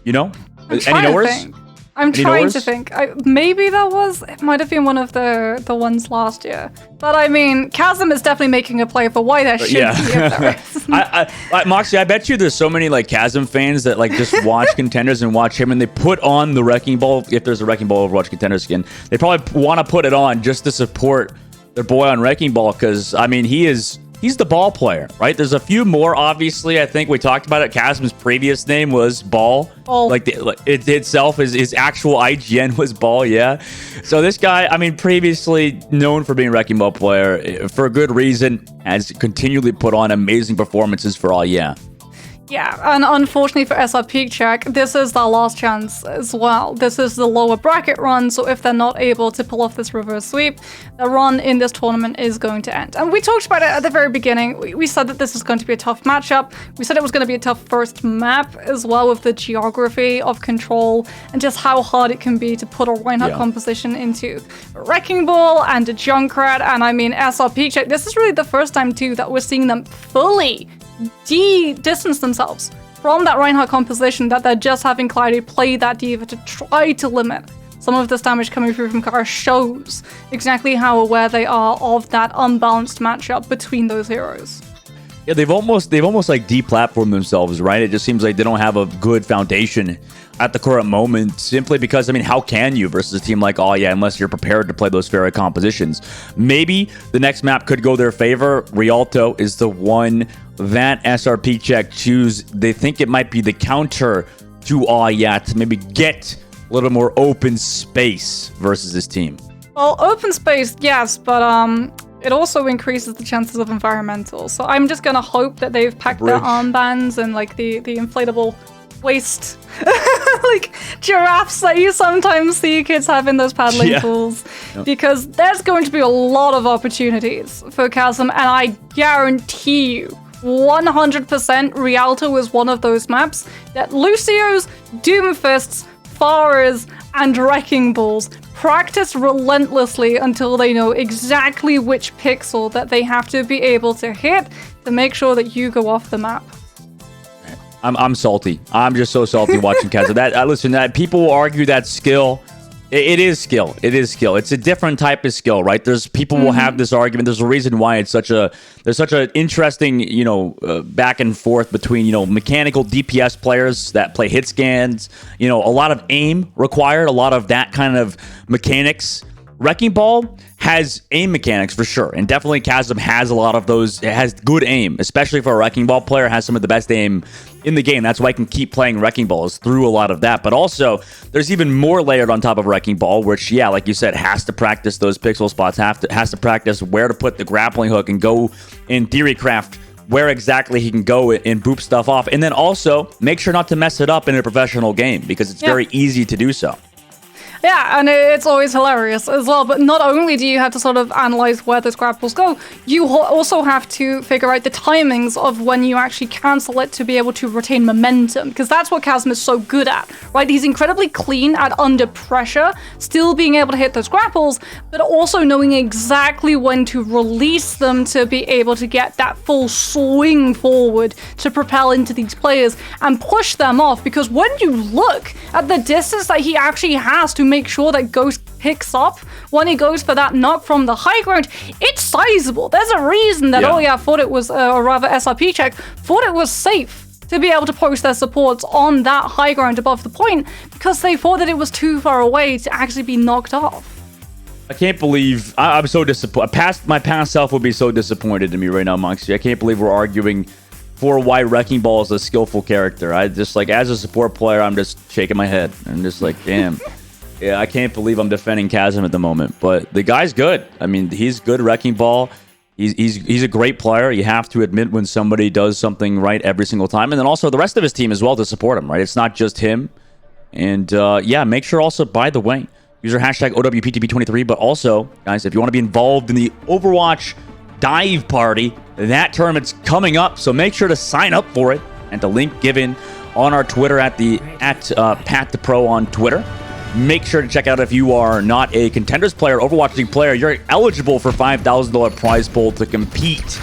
You know? Any knowers? I'm trying to think. Maybe there was. It might have been one of the ones last year. But I mean, Chasm is definitely making a play for why there should be if there is. Moxie, I bet you there's so many like Chasm fans that like just watch Contenders and watch him and they put on the Wrecking Ball. If there's a Wrecking Ball Overwatch Contender skin, they probably want to put it on just to support their boy on Wrecking Ball because, I mean, he is he's the ball player, right? There's a few more, obviously. I think we talked about it. Chasm's previous name was Ball. Like it itself, his actual IGN was Ball, yeah. So this guy, I mean, previously known for being a Wrecking Ball player, for a good reason, has continually put on amazing performances for all, yeah. Yeah, and unfortunately for SrPeakCheck, this is their last chance as well. This is the lower bracket run, so if they're not able to pull off this reverse sweep, the run in this tournament is going to end. And we talked about it at the very beginning. We said that this is going to be a tough matchup. We said it was going to be a tough first map as well, with the geography of control and just how hard it can be to put a Reinhardt composition into a Wrecking Ball and a Junkrat. And I mean, SrPeakCheck, this is really the first time too that we're seeing them fully distance themselves from that Reinhardt composition, that they're just having Cloudy play that D.Va to try to limit some of this damage coming through from Kara. Shows exactly how aware they are of that unbalanced matchup between those heroes. Yeah, they've almost like deplatformed themselves, right? It just seems like they don't have a good foundation at the current moment, simply because, I mean, how can you versus a team like Oh Yeah, unless you're prepared to play those fairy compositions? Maybe the next map could go their favor. Rialto is the one that SrPeakCheck choose. They think it might be the counter to Oh Yeah, to maybe get a little bit more open space versus this team. Well, open space, yes, but it also increases the chances of environmental. So I'm just gonna hope that they've packed their armbands and like the inflatable waist like giraffes that you sometimes see kids have in those paddling pools, because there's going to be a lot of opportunities for Chasm, and I guarantee you 100% Rialto is one of those maps that Lucio's, Doomfists, Pharahs, and Wrecking Balls practice relentlessly until they know exactly which pixel that they have to be able to hit to make sure that you go off the map. I'm salty. I'm just so salty watching Kaz. Listen, that people will argue that skill. It is skill. It is skill. It's a different type of skill, right? There's people will have this argument. There's a reason why there's such an interesting, back and forth between, mechanical DPS players that play hit scans, a lot of aim required, a lot of that kind of mechanics. Wrecking Ball has aim mechanics for sure, and definitely Chasm has a lot of those. It has good aim, especially for a Wrecking Ball player. Has some of the best aim in the game. That's why I can keep playing Wrecking Balls through a lot of that. But also, there's even more layered on top of Wrecking Ball, which, yeah, like you said, has to practice those pixel spots. Has to practice where to put the grappling hook and go in theory craft where exactly he can go and boop stuff off, and then also make sure not to mess it up in a professional game, because it's very easy to do so. Yeah, and it's always hilarious as well. But not only do you have to sort of analyze where those grapples go, you also have to figure out the timings of when you actually cancel it to be able to retain momentum, because that's what Chasm is so good at, right? He's incredibly clean at under pressure, still being able to hit those grapples, but also knowing exactly when to release them to be able to get that full swing forward to propel into these players and push them off. Because when you look at the distance that he actually has to make sure that Ghost picks up when he goes for that knock from the high ground, it's sizable. There's a reason that thought it was, or rather SrPeakCheck thought it was safe to be able to post their supports on that high ground above the point, because they thought that it was too far away to actually be knocked off. I can't believe I'm so disappointed. My past self would be so disappointed in me right now, Moxie. I can't believe we're arguing for why Wrecking Ball is a skillful character. I just, like, as a support player, I'm just shaking my head. I'm just like, damn. Yeah, I can't believe I'm defending Chasm at the moment, but the guy's good. I mean, he's good Wrecking Ball. He's a great player. You have to admit when somebody does something right every single time, and then also the rest of his team as well to support him, right? It's not just him. And yeah, make sure also, by the way, use our hashtag OWPTB23, but also, guys, if you want to be involved in the Overwatch dive party, that tournament's coming up, so make sure to sign up for it, and the link given on our Twitter at PatThePro on Twitter. Make sure to check out if you are not a Contenders player, Overwatch League player, you're eligible for $5,000 prize pool to compete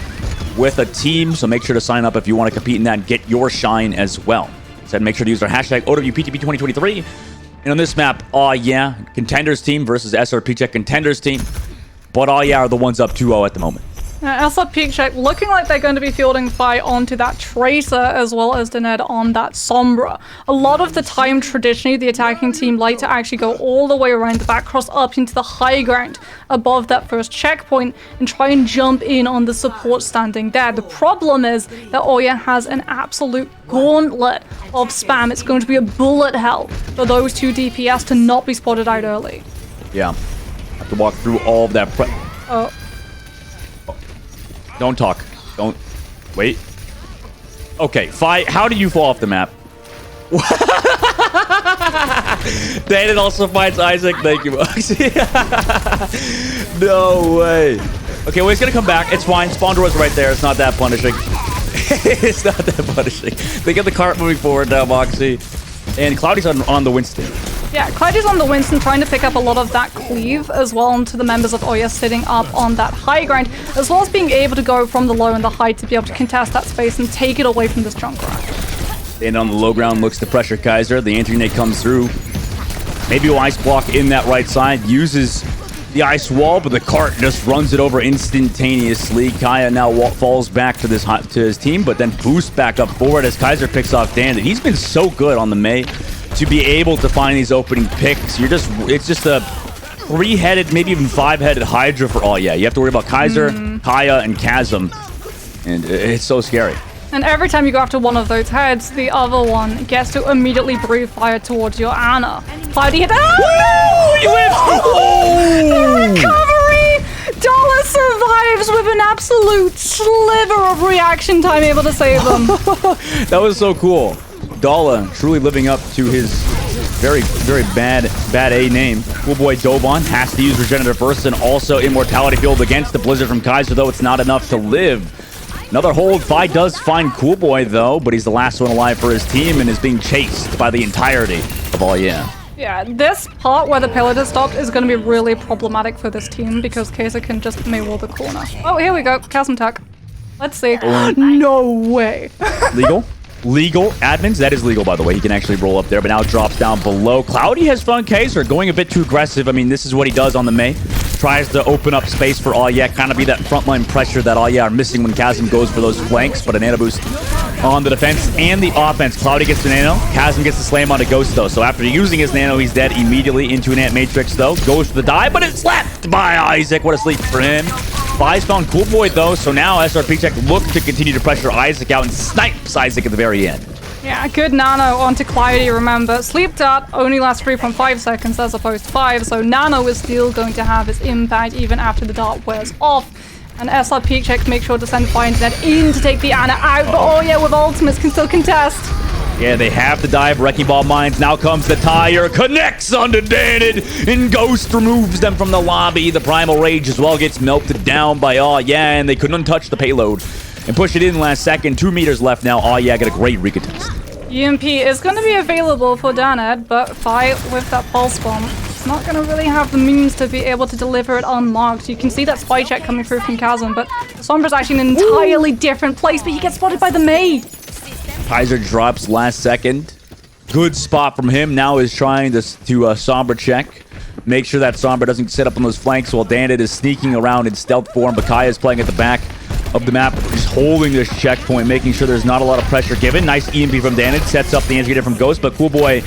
with a team. So make sure to sign up if you want to compete in that and get your shine as well. So make sure to use our hashtag OWPTB2023. And on this map, Oh Yeah, Contenders team versus SrPeakCheck Contenders team. But Oh Yeah are the ones up 2-0 at the moment. SrPeakCheck looking like they're going to be fielding fire onto that Tracer as well as Dened on that Sombra. A lot of the time, traditionally, the attacking team like to actually go all the way around the back, cross up into the high ground above that first checkpoint and try and jump in on the support standing there. The problem is that Oya has an absolute gauntlet of spam. It's going to be a bullet hell for those two DPS to not be spotted out early. Yeah. Have to walk through all of that Oh. Don't talk. Don't. Wait. Okay, how did you fall off the map? Danon also finds Isaac. Thank you, Moxie. No way. Okay, well, he's going to come back. It's fine. Spawn door was right there. It's not that punishing. It's not that punishing. They get the cart moving forward now, Moxie. And Cloudy's on the Winston. Yeah, Cloudy's on the Winston trying to pick up a lot of that cleave as well onto the members of Oya sitting up on that high ground, as well as being able to go from the low and the high to be able to contest that space and take it away from this Junkrat. And on the low ground looks to pressure Kaiser. The anti-nade comes through. Maybe will ice block in that right side. Uses the ice wall, but the cart just runs it over instantaneously. Kaya now falls back to his team, but then boosts back up forward as Kaiser picks off Dan. He's been so good on the Mei to be able to find these opening picks. It's just a 3-headed, maybe even 5-headed Hydra for all. Yeah, you have to worry about Kaiser, Kaya, and Chasm, and it's so scary. And every time you go after one of those heads, the other one gets to immediately breathe fire towards your Ana. Cloudy hit. Oh! You went. The recovery! Dollar survives with an absolute sliver of reaction time, able to save them. That was so cool. Dala truly living up to his very, very bad A name. Cool boy Dobon has to use Regenerative Burst and also Immortality Field against the Blizzard from Kaiser, though it's not enough to live. Another hold. Fi does find Cool Boy, though, but he's the last one alive for his team and is being chased by the entirety of all. Yeah, this part where the payload has stopped is going to be really problematic for this team because Kaiser can just Maywall the corner. Oh, here we go. Chasm Tuck. Let's see. No way. Legal? Legal. Admins, that is legal, by the way. He can actually roll up there, but now drops down below. Cloudy has found Kaiser, going a bit too aggressive. I mean, this is what he does on the Mei. Tries to open up space for Alya, kind of be that frontline pressure that Alya are missing when Chasm goes for those flanks, but a nano boost on the defense and the offense. Cloudy gets the nano. Chasm gets the slam onto Ghost, though. So after using his nano, he's dead immediately into an Ant Matrix, though. Goes for the dive, but it's slapped by Isaac. What a sleep for him. Vi's found Cool Boy, though, so now SrPeakCheck look to continue to pressure Isaac out and snipes Isaac at the very end. Yeah, good nano onto Cloudy, remember. Sleep Dart only lasts 3.5 seconds as opposed to 5, so nano is still going to have its impact even after the dart wears off. And SrPeakCheck make sure to send Firenet in to take the Ana out, but oh yeah, with ultimates can still contest. Yeah, they have to dive. Wrecking Ball Mines. Now comes the tire. Connects onto Danid. And Ghost removes them from the lobby. The Primal Rage as well gets melted down by yeah, and they couldn't untouch the payload and push it in last second. 2 meters left now. Yeah, got a great recontest. EMP is going to be available for Danad, but Fi with that Pulse Bomb, it's not going to really have the means to be able to deliver it unmarked. You can see that spy check coming through from Chasm, but Sombra's actually in an entirely different place, but he gets spotted by the Mei. Kaiser drops last second. Good spot from him. Now is trying to Sombra check. Make sure that Sombra doesn't set up on those flanks while Danid is sneaking around in stealth form. Bakaya is playing at the back of the map, just holding this checkpoint, making sure there's not a lot of pressure given. Nice EMP from Danid. Sets up the anti-grenade from Ghost, but Cool Boy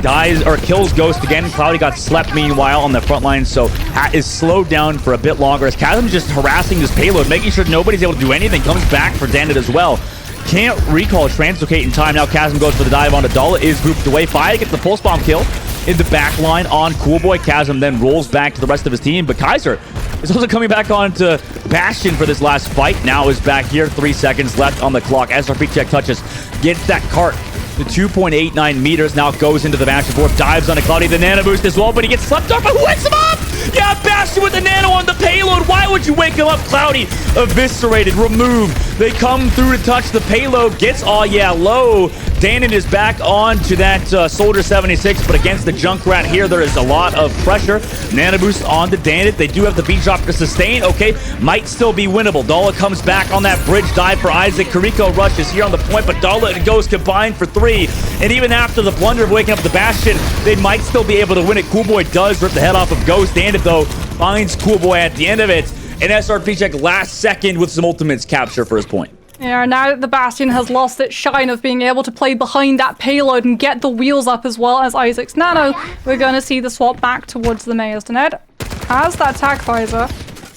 dies or kills Ghost again. Cloudy got slept meanwhile on the front line, so is slowed down for a bit longer as Chasm's just harassing this payload, making sure nobody's able to do anything. Comes back for Danid as well. Can't recall Translocate in time. Now Chasm goes for the dive onto Dala, is grouped away. Fire gets the pulse bomb kill in the back line on Cool Boy. Chasm then rolls back to the rest of his team, but Kaiser is also coming back onto Bastion for this last fight. Now is back here. 3 seconds left on the clock. SrPeakCheck touches, gets that cart to 2.89 meters. Now goes into the Bastion board, dives onto Cloudy, the nano boost as well, but he gets slept off, but who wakes him up? Yeah, Bastion with the nano on the payload. Why would you wake him up? Cloudy eviscerated, removed. They come through to touch the payload, gets low. Danon is back on to that Soldier 76, but against the Junkrat here, there is a lot of pressure. Nano boost onto Danon. They do have the beat drop to sustain. Okay, might still be winnable. Dala comes back on that bridge dive for Isaac. Kariko Rush is here on the point, but Dala and Ghost combined for 3. And even after the blunder of waking up the Bastion, they might still be able to win it. Cool Boy does rip the head off of Ghost. Danon, though, finds Cool Boy at the end of it. and SrPeakCheck last second with some ultimates capture first point. Yeah, now that the Bastion has lost its shine of being able to play behind that payload and get the wheels up as well as Isaac's Nano, we're going to see the swap back towards the Mayor's Ned. Has that tag visor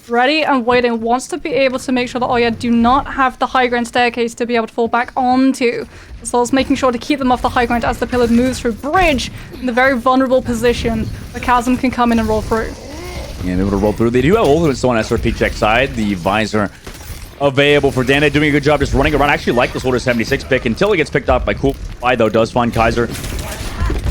ready and waiting, wants to be able to make sure that Oya do not have the high ground staircase to be able to fall back onto, as well as making sure to keep them off the high ground as the payload moves through bridge in the very vulnerable position where Chasm can come in and roll through. Yeah, able to roll through. They do have ultimates on SrPeakCheck side. The visor available for Dana, doing a good job just running around. I actually like this Order 76 pick until he gets picked up by Cool. Though does find Kaiser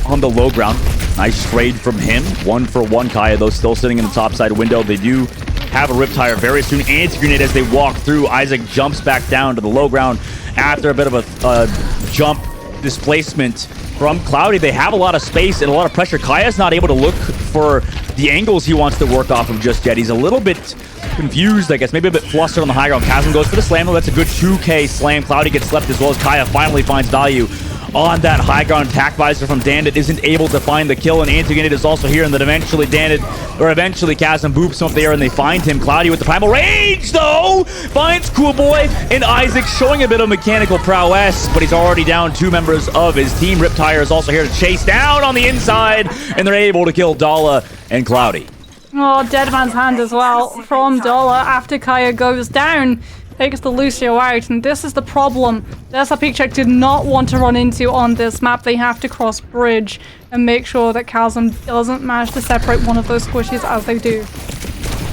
on the low ground. Nice trade from him. 1-for-1 Kaya, though, still sitting in the top side window. They do have a Riptire very soon. Anti-grenade as they walk through. Isaac jumps back down to the low ground after a bit of a jump displacement from Cloudy. They have a lot of space and a lot of pressure. Kaya's not able to look for the angles he wants to work off of just yet. He's a little bit confused, I guess, maybe a bit flustered on the high ground. Chasm goes for the slam. That's a good 2K slam. Cloudy gets slept as well as Kaya finally finds value on that high ground attack visor from Dandit. Isn't able to find the kill, and Antigonid is also here, and then eventually eventually Chasm boops him up there, and they find him. Cloudy with the primal rage, though, finds Cool Boy, and Isaac showing a bit of mechanical prowess, but he's already down 2 members of his team. Riptire is also here to chase down on the inside, and they're able to kill Dala and Cloudy. Oh, Dead Man's Hand as well from Dollar after Kaya goes down. Takes the Lucio out, and this is the problem that SrPeakCheck did not want to run into on this map. They have to cross bridge and make sure that Chasm doesn't manage to separate one of those squishies as they do.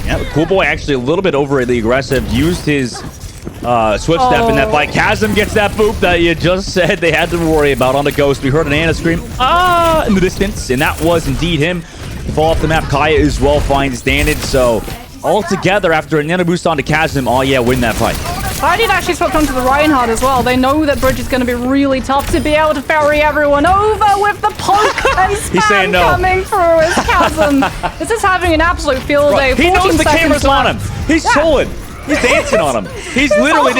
Yeah, Cool Boy actually a little bit overly aggressive. Used his switch step in that fight. Chasm gets that boop that you just said they had to worry about on the Ghost. We heard an Ana scream, ah, in the distance, and that was indeed him. Fall off the map. Kaya as well finds Dandit, so all together after a nano boost onto Chasm, oh yeah, win that fight. I did actually swap onto the Reinhardt as well. They know that bridge is going to be really tough to be able to ferry everyone over with the poke and spam no. coming through as Chasm. This is having an absolute field day. He knows the camera's on him. He's chilling. He's dancing on him. He's literally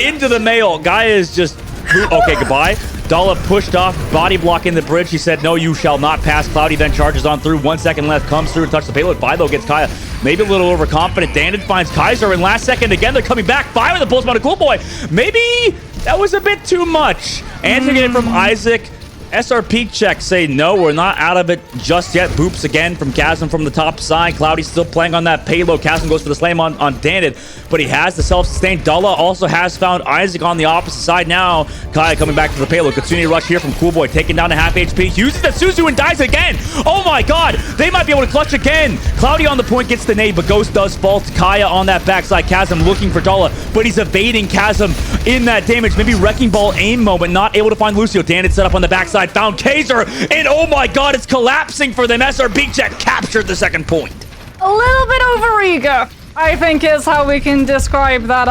into the mail. Guy is just okay. Goodbye. Dala pushed off, body blocking the bridge. He said, no, you shall not pass. Cloudy then charges on through. 1 second left, comes through and touches the payload. Fido gets Kaya. Maybe a little overconfident. Dandit finds Kaiser, and last second again, they're coming back. Fire with the pulse on a Cool Boy. Maybe that was a bit too much. Answering it from Isaac. SrPeakCheck say, no, we're not out of it just yet. Boops again from Chasm from the top side. Cloudy's still playing on that payload. Chasm goes for the slam on Dandit, but he has the self-sustained. Dala also has found Isaac on the opposite side now. Kaya coming back to the payload. Katsuni rush here from Cool Boy, taking down to half HP. Uses the Suzu and dies again. Oh my god, they might be able to clutch again. Cloudy on the point gets the nade, but Ghost does fall to Kaya on that backside. Chasm looking for Dala, but he's evading Chasm in that damage. Maybe Wrecking Ball aim moment, not able to find Lucio. Dandit set up on the backside. Found Kaiser, and oh my god, it's collapsing for them. SrPeakCheck captured the second point. A little bit overeager, I think, is how we can describe that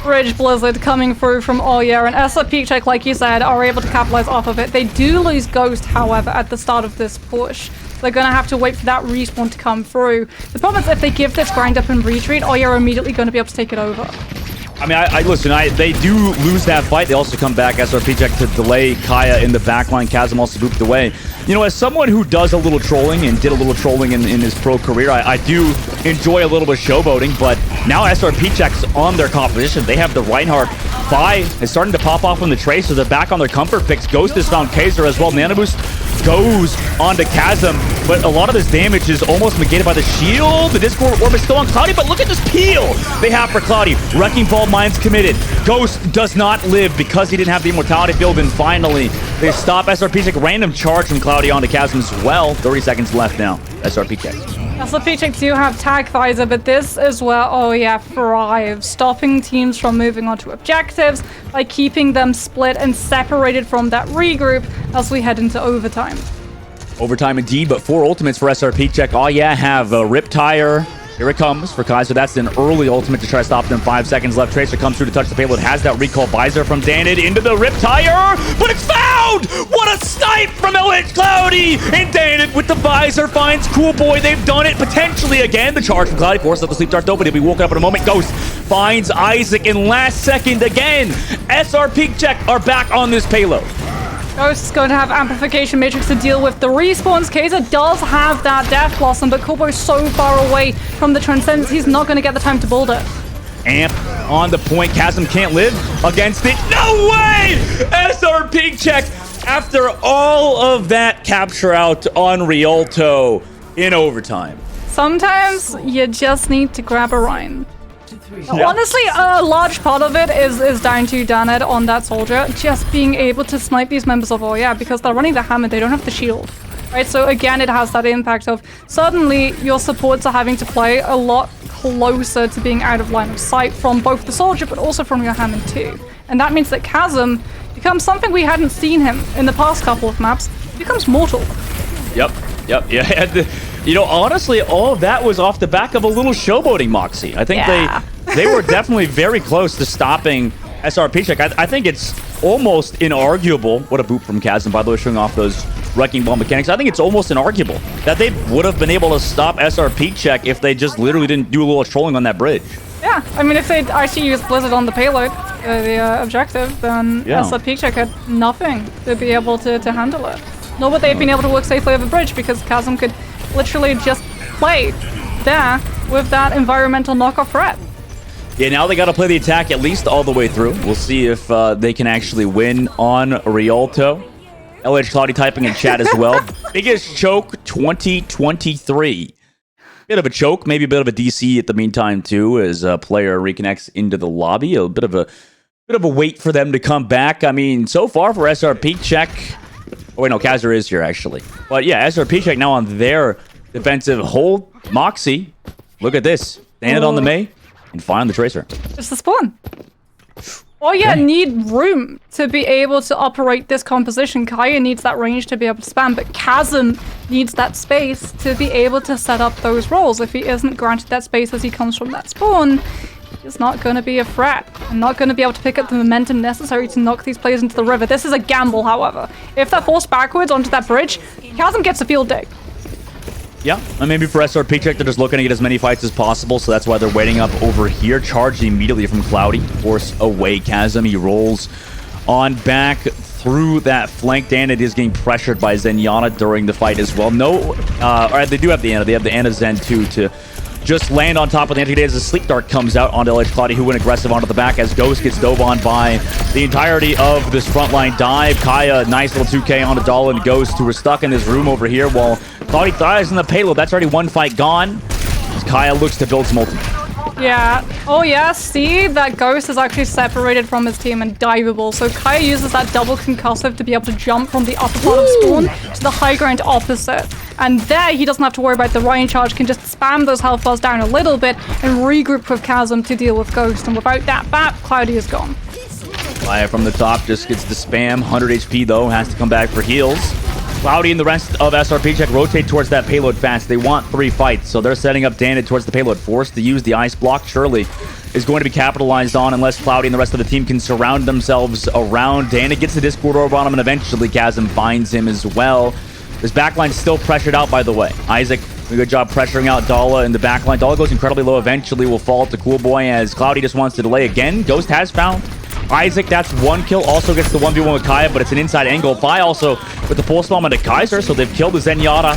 bridge blizzard coming through from Oya, and SrPeakCheck, like you said, are able to capitalize off of it. They do lose Ghost, however, at the start of this push. They're going to have to wait for that respawn to come through. The problem is if they give this grind up and retreat, Oya are immediately going to be able to take it over. I mean, listen, they do lose that fight. They also come back, SrPeakCheck, to delay Kaya in the backline. Chasm also booped away. You know, as someone who does a little trolling and did a little trolling in his pro career, I do enjoy a little bit of showboating, but now SrPeakCheck's on their composition. They have the Reinhardt. Vi is starting to pop off on the Tracer. They're back on their comfort picks. Ghost has found Kaiser as well. Nanoboost goes onto Chasm, but a lot of this damage is almost negated by the shield. The Discord Orb is still on Cloudy, but look at this peel they have for Cloudy. Wrecking Ball Mine's committed. Ghost does not live because he didn't have the Immortality build, and finally, they stop SrPeakCheck. Random charge from Cloudy onto Chasm as well. 30 seconds left now. SrPeakCheck. SrPeakCheck do have tag visor, but this is where Oya thrives, stopping teams from moving on to objectives by keeping them split and separated from that regroup as we head into overtime. Overtime indeed, but 4 ultimates for SrPeakCheck. Oh yeah, have Riptire. Here it comes for Kaiser. That's an early ultimate to try to stop them. 5 seconds left. Tracer comes through to touch the payload. Has that recall visor from Dandit into the Riptire, but it's found! What a snipe from LH Cloudy! And Dandit with the visor finds Cool Boy. They've done it potentially again. The charge from Cloudy forces up the sleep dart open. He'll be woken up in a moment. Ghost finds Isaac in last second again. SrPeakCheck are back on this payload. Ghost is going to have Amplification Matrix to deal with the respawns. Kaiser does have that Death Blossom, but Kubo's so far away from the Transcendence, he's not going to get the time to build it. Amp on the point. Chasm can't live against it. No way! SrPeakCheck after all of that capture out on Rialto in overtime. Sometimes you just need to grab a Rhine. Honestly, a large part of it is down to Daned on that soldier just being able to snipe these members of Oya because they're running the hammer, they don't have the shield. Right, so again, it has that impact of suddenly your supports are having to play a lot closer to being out of line of sight from both the soldier but also from your Hammond too. And that means that Chasm becomes something we hadn't seen him in the past couple of maps. He becomes mortal. Yep. Yeah. You know, honestly, all of that was off the back of a little showboating Moxie. I think they were definitely very close to stopping SrPeakCheck. I think it's almost inarguable. What a boop from Chasm, by the way, showing off those wrecking ball mechanics. I think it's almost inarguable that they would have been able to stop SrPeakCheck if they just literally didn't do a little trolling on that bridge. Yeah, I mean, if they'd actually used Blizzard on the payload, the objective, then SrPeakCheck had nothing to be able to handle it. Nor would they have been able to work safely over the bridge because Chasm could literally just play there with that environmental knockoff threat. Yeah, now they got to play the attack at least all the way through. We'll see if they can actually win on Rialto. LH Cloudy typing in chat as well. Biggest choke 2023. Bit of a choke, maybe a bit of a DC at the meantime too, as a player reconnects into the lobby. A bit of a wait for them to come back. I mean, so far for SrPeakCheck. Oh wait, no, Kaiser is here actually. But yeah, SrPeakCheck now on their defensive hold. Moxie, look at this. Stand on the Mei and find the Tracer. It's the spawn. Oh yeah, need room to be able to operate this composition. Kaya needs that range to be able to spam, but Chasm needs that space to be able to set up those rolls. If he isn't granted that space as he comes from that spawn, he's not going to be a threat and not going to be able to pick up the momentum necessary to knock these players into the river. This is a gamble, however. If they're forced backwards onto that bridge, Chasm gets a field day. Yeah, and maybe for SrPeakCheck, they're just looking to get as many fights as possible, so that's why they're waiting up over here. Charged immediately from Cloudy. Force away Chasm. He rolls on back through that flank. Danid is getting pressured by Zenyatta during the fight as well. No, or they do have the Ana. They have the Ana Zen too to just land on top of the anti as the Sleep Dart comes out onto LH Cloudy, who went aggressive onto the back as Ghost gets dove on by the entirety of this frontline dive. Kaya, nice little 2K onto Dala and Ghost, who are stuck in this room over here while Cloudy dives in the payload. That's already one fight gone as Kaya looks to build some ultimate. Yeah. Oh yeah, see? That Ghost is actually separated from his team and diveable. So Kaya uses that double concussive to be able to jump from the upper part of spawn to the high ground opposite. And there, he doesn't have to worry about the Ryan charge, can just spam those health bars down a little bit and regroup with Chasm to deal with Ghost. And without that BAP, Cloudy is gone. Fire from the top just gets the spam. 100 HP though, has to come back for heals. Cloudy and the rest of SrPeakCheck rotate towards that payload fast. They want 3 fights, so they're setting up Danid towards the payload. Forced to use the ice block, surely is going to be capitalized on unless Cloudy and the rest of the team can surround themselves around. Danid gets the Discord orb on him, and eventually Chasm finds him as well. This backline still pressured out, by the way. Isaac, a good job pressuring out Dala in the backline. Dala goes incredibly low, eventually will fall to Cool Boy as Cloudy just wants to delay again. Ghost has found Isaac, that's 1 kill. Also gets the 1v1 with Kaya, but it's an inside angle. Vi also with the pulse bomb into Kaiser, so they've killed the Zenyatta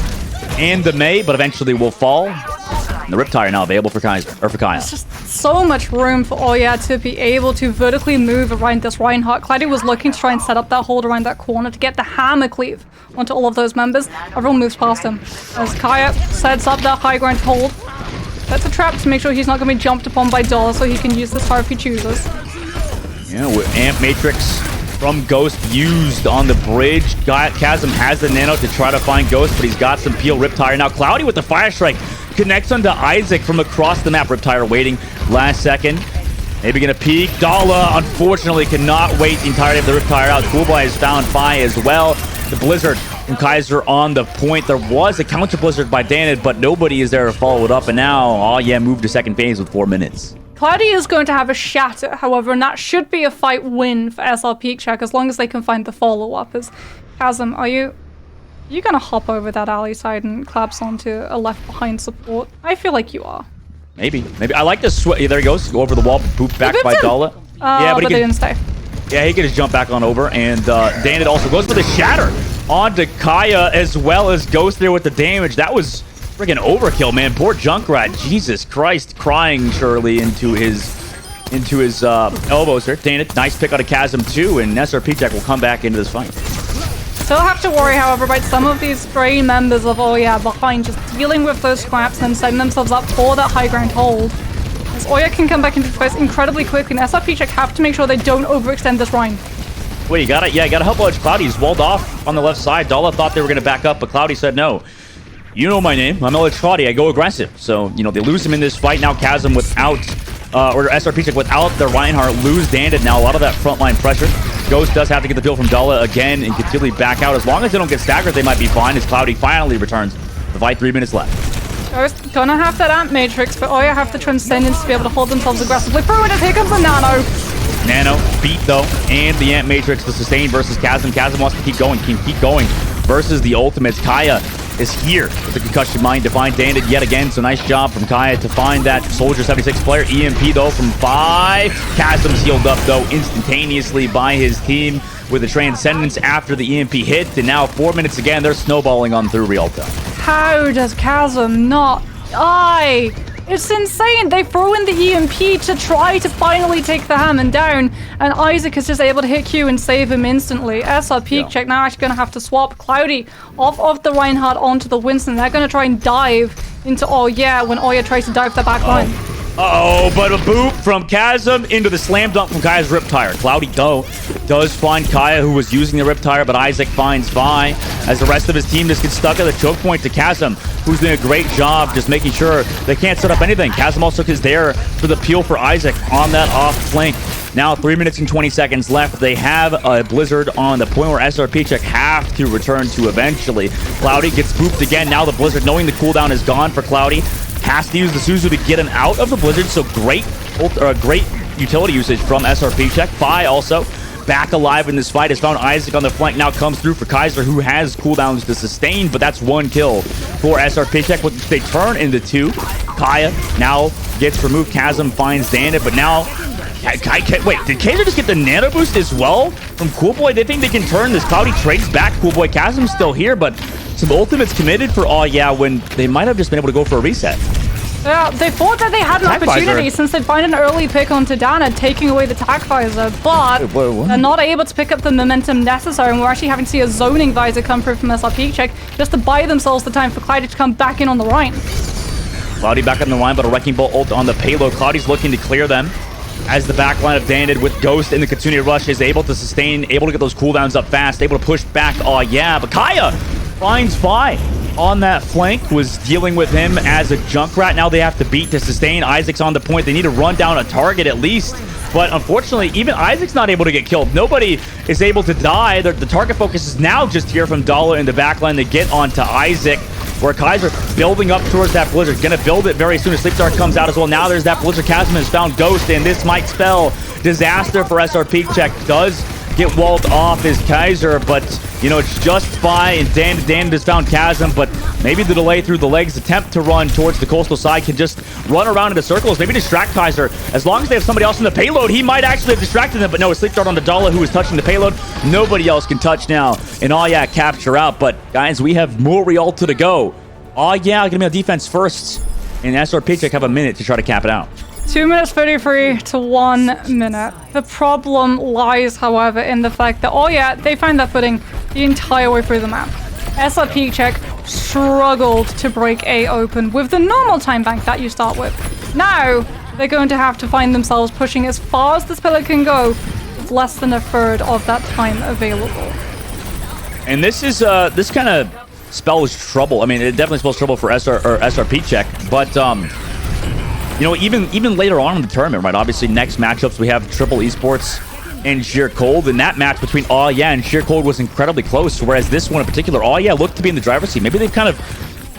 and the Mei, but eventually will fall. And the Riptire now available for Kaiser, or for Kaya. There's just so much room for Oya to be able to vertically move around this Reinhardt. Cloudy was looking to try and set up that hold around that corner to get the hammer cleave onto all of those members. Everyone moves past him. As Kaya sets up that high ground hold, that's a trap to make sure he's not going to be jumped upon by Dollar, so he can use this fire if he chooses. Yeah, with Amp Matrix from Ghost used on the bridge. Chasm has the nano to try to find Ghost, but he's got some peel. Riptire now. Cloudy with the fire strike connects onto Isaac from across the map. Riptire waiting last second. Maybe gonna peek. Dala, unfortunately, cannot wait the entirety of the Riptire out. Coolboy has found Fi as well. The Blizzard from Kaiser on the point. There was a counter Blizzard by Danid, but nobody is there to follow it up. And now, oh yeah, moved to second phase with 4 minutes. Cloudy is going to have a shatter, however, and that should be a fight win for SrPeakCheck as long as they can find the follow-up. As Chasm, are you going to hop over that alley side and collapse onto a left-behind support? I feel like you are. Maybe. I like the there he goes. Go over the wall, poop back by Dala. Yeah, but they didn't stay. Yeah, he can just jump back on over, and Dandit also goes for the shatter onto Kaya, as well as Ghost there with the damage. That was freaking overkill, man. Poor Junkrat, Jesus Christ, crying surely into his elbows here. Dandit, nice pick out of Chasm too, and SrPeakCheck will come back into this fight. Still have to worry, however, about some of these stray members of Oya behind, just dealing with those scraps and setting themselves up for that high ground hold. As Oya can come back into the space incredibly quickly, and SrPeakCheck have to make sure they don't overextend this Rhine. Wait, you gotta help out Cloudy. He's walled off on the left side. Dala thought they were gonna back up, but Cloudy said no. You know my name. I'm LH Cloudy. I go aggressive. So, you know, they lose him in this fight. Now Chasm without, or SrPeakCheck without the Reinhardt, lose Dandit. Now a lot of that frontline pressure. Ghost does have to get the peel from Dala again and continually back out. As long as they don't get staggered, they might be fine as Cloudy finally returns. The fight, 3 minutes left. Ghost gonna have that Amp Matrix, but Oya have the Transcendence to be able to hold themselves aggressively through it. Here comes the Nano. Nano beat though, and the Amp Matrix, the sustain versus Chasm. Chasm wants to keep going, can keep going versus the ultimates. Kaya is here with the concussion mine to find Dandit yet again. So nice job from Kaya to find that Soldier 76 player. EMP though from 5. Chasm's healed up though instantaneously by his team with the Transcendence after the EMP hit. And now 4 minutes again, they're snowballing on through Rialto. How does Chasm not die? It's insane. They throw in the EMP to try to finally take the Hammond down, and Isaac is just able to hit Q and save him instantly. SrPeakCheck now actually going to have to swap Cloudy off of the Reinhardt onto the Winston. They're going to try and dive into Oya when Oya tries to dive the back line. Uh-oh, but a boop from Chasm into the slam dunk from Kaya's Riptire. Cloudy, though, does find Kaya, who was using the Riptire, but Isaac finds Vi as the rest of his team just gets stuck at the choke point to Chasm, who's doing a great job just making sure they can't set up anything. Chasm also is there for the peel for Isaac on that off flank. Now 3 minutes and 20 seconds left. They have a Blizzard on the point where SrPeakCheck have to return to eventually. Cloudy gets booped again. Now the Blizzard, knowing the cooldown is gone for Cloudy, has to use the Suzu to get him out of the Blizzard. So great utility usage from SrPeakCheck. Vi also back alive in this fight, has found Isaac on the flank. Now comes through for Kaiser, who has cooldowns to sustain, but that's 1 kill for SrPeakCheck, which they turn into 2. Kaya now gets removed. Chasm finds Dandit, but now wait, did Kaiser just get the nano boost as well from Coolboy? They think they can turn this. Cloudy trades back Coolboy. Chasm's still here, but some ultimates committed for when they might have just been able to go for a reset. Yeah, they thought that they had an opportunity since they'd find an early pick onto Dana, taking away the Tac Visor, but they're not able to pick up the momentum necessary, and we're actually having to see a zoning visor come through from SrPeakCheck just to buy themselves the time for Cloudy to come back in on the Rhine. Cloudy back on the line, but a Wrecking Ball ult on the payload. Cloudy's looking to clear them as the backline of Dandit with Ghost in the Kitsune Rush is able to sustain, able to get those cooldowns up fast, able to push back. But Kaya finds Vi on that flank, was dealing with him as a Junkrat. Now they have to beat to sustain. Isaac's on the point. They need to run down a target at least. But unfortunately, even Isaac's not able to get killed. Nobody is able to die. The target focus is now just here from Dala in the backline to get onto Isaac, where Kaiser building up towards that Blizzard. Gonna build it very soon as Sleep Dart comes out as well. Now there's that Blizzard. Chasm has found Ghost, and this might spell disaster for SrPeakCheck. Does get walled off as Kaiser, but you know, it's just Vi, and Dandit has found Chasm, but maybe the delay through the legs attempt to run towards the coastal side can just run around into circles, maybe distract Kaiser. As long as they have somebody else in the payload, he might actually have distracted them, but no, a Sleep Dart on the Dala, who is touching the payload. Nobody else can touch now, and capture out. But guys, we have more Rialto to go. Gonna be on defense first, and SrPeakCheck have a minute to try to cap it out. 2 minutes 33 to 1 minute. The problem lies, however, in the fact that, they find that footing the entire way through the map. SrPeakCheck struggled to break A open with the normal time bank that you start with. Now, they're going to have to find themselves pushing as far as this pillar can go with less than a third of that time available. And this is, this kind of spells trouble. I mean, it definitely spells trouble for SrPeakCheck, but, you know, even later on in the tournament, right? Obviously, next matchups, we have Triple Esports and Sheer Cold, and that match between and Sheer Cold was incredibly close, whereas this one in particular, looked to be in the driver's seat. Maybe they've kind of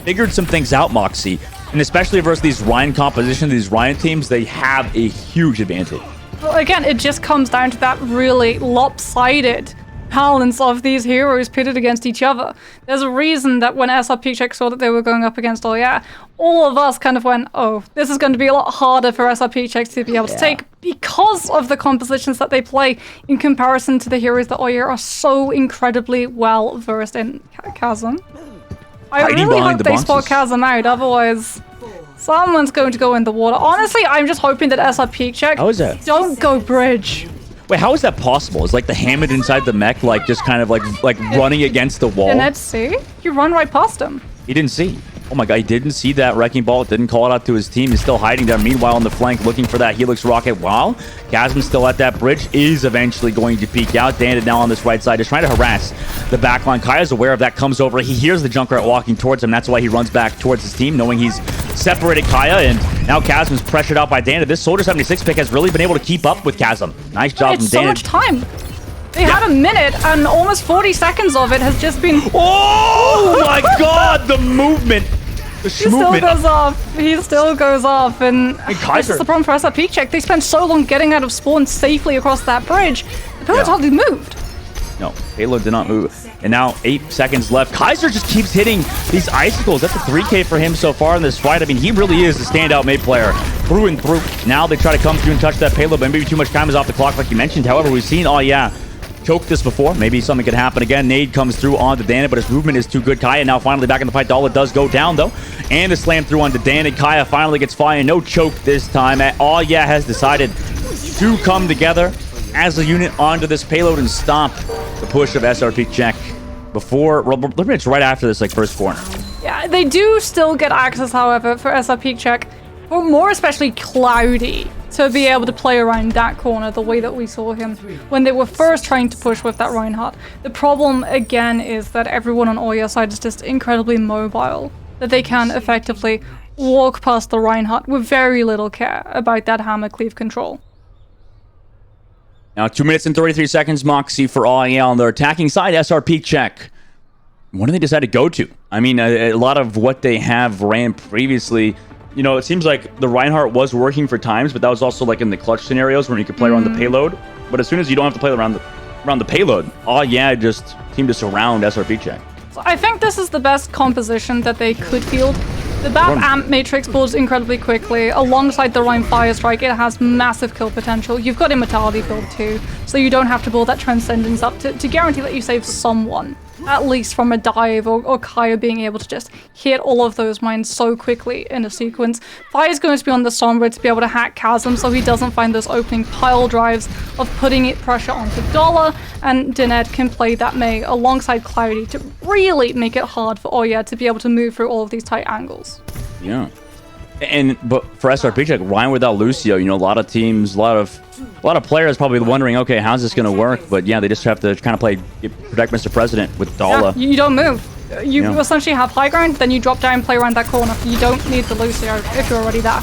figured some things out, Moxie, and especially versus these Ryan composition, these Ryan teams, they have a huge advantage. Well, again, it just comes down to that really lopsided balance of these heroes pitted against each other. There's a reason that when SrPeakCheck saw that they were going up against all of us kind of went, oh, this is going to be a lot harder for SrPeakCheck to be able to take because of the compositions that they play in comparison to the heroes that Oya are so incredibly well versed in. Chasm. I really hope they spot Chasm out, otherwise someone's going to go in the water. Honestly, I'm just hoping that SrPeakCheck don't go bridge. Wait, how is that possible? Is like the Hammond inside the mech like just kind of like running against the wall? Didn't see? You run right past him. He didn't see. Oh my god, he didn't see that wrecking ball. Didn't call it out to his team. He's still hiding there. Meanwhile, on the flank, looking for that Helix rocket. While Chasm's still at that bridge, is eventually going to peek out. Dandid now on this right side is trying to harass the backline. Kaya's aware of that, comes over. He hears the Junkrat walking towards him. That's why he runs back towards his team, knowing he's separated Kaya. And now Chasm's pressured out by Dandid. This Soldier 76 pick has really been able to keep up with Chasm. Nice job from Dandid. It's so much time. They had a minute, and almost 40 seconds of it has just been... Oh my god, the movement. He still goes off. He still goes off. And this is the problem for SrPeakCheck. They spent so long getting out of spawn safely across that bridge. The payload hardly moved. No, payload did not move. And now 8 seconds left. Kaiser just keeps hitting these icicles. That's a 3K for him so far in this fight. I mean, he really is the standout mid player through and through. Now they try to come through and touch that payload, but maybe too much time is off the clock like you mentioned. However, we've seen, choke this before. Maybe something could happen again. Nade comes through onto Dandid, but his movement is too good. Kaya now finally back in the fight. Dala does go down, though. And a slam through onto Dandid. Kaya finally gets fire. No choke this time. Has decided to come together as a unit onto this payload and stop the push of SrPeakCheck before, pretty much right after this first corner. Yeah, they do still get access, however, for SrPeakCheck, or more especially Cloudy, to be able to play around that corner the way that we saw him when they were first trying to push with that Reinhardt. The problem, again, is that everyone on Oya's side is just incredibly mobile, that they can effectively walk past the Reinhardt with very little care about that hammer cleave control. Now 2 minutes and 33 seconds, Moxie for Oya on their attacking side. SrPeakCheck. What do they decide to go to? I mean, a lot of what they have ran previously, it seems like the Reinhardt was working for times, but that was also in the clutch scenarios when you could play around the payload. But as soon as you don't have to play around the payload, just seem to surround SrPeakCheck. So I think this is the best composition that they could field. The BAP Amp Matrix builds incredibly quickly. Alongside the Rhine Fire Strike, it has massive kill potential. You've got Immortality build too, so you don't have to build that Transcendence up to guarantee that you save someone, at least from a dive or Kaya being able to just hit all of those mines so quickly in a sequence. Fire's going to be on the Sombra to be able to hack Chasm so he doesn't find those opening pile drives of putting it pressure onto Dollar, and Dinette can play that Mei alongside Cloudy to really make it hard for Oya to be able to move through all of these tight angles. Yeah. But for SrPeakCheck, Ryan without Lucio, a lot of teams, a lot of players probably wondering, okay, how's this going to work? But yeah, they just have to kind of protect Mr. President with Dala. Yeah, you don't move. You essentially have high ground, then you drop down, play around that corner. You don't need the Lucio if you're already there.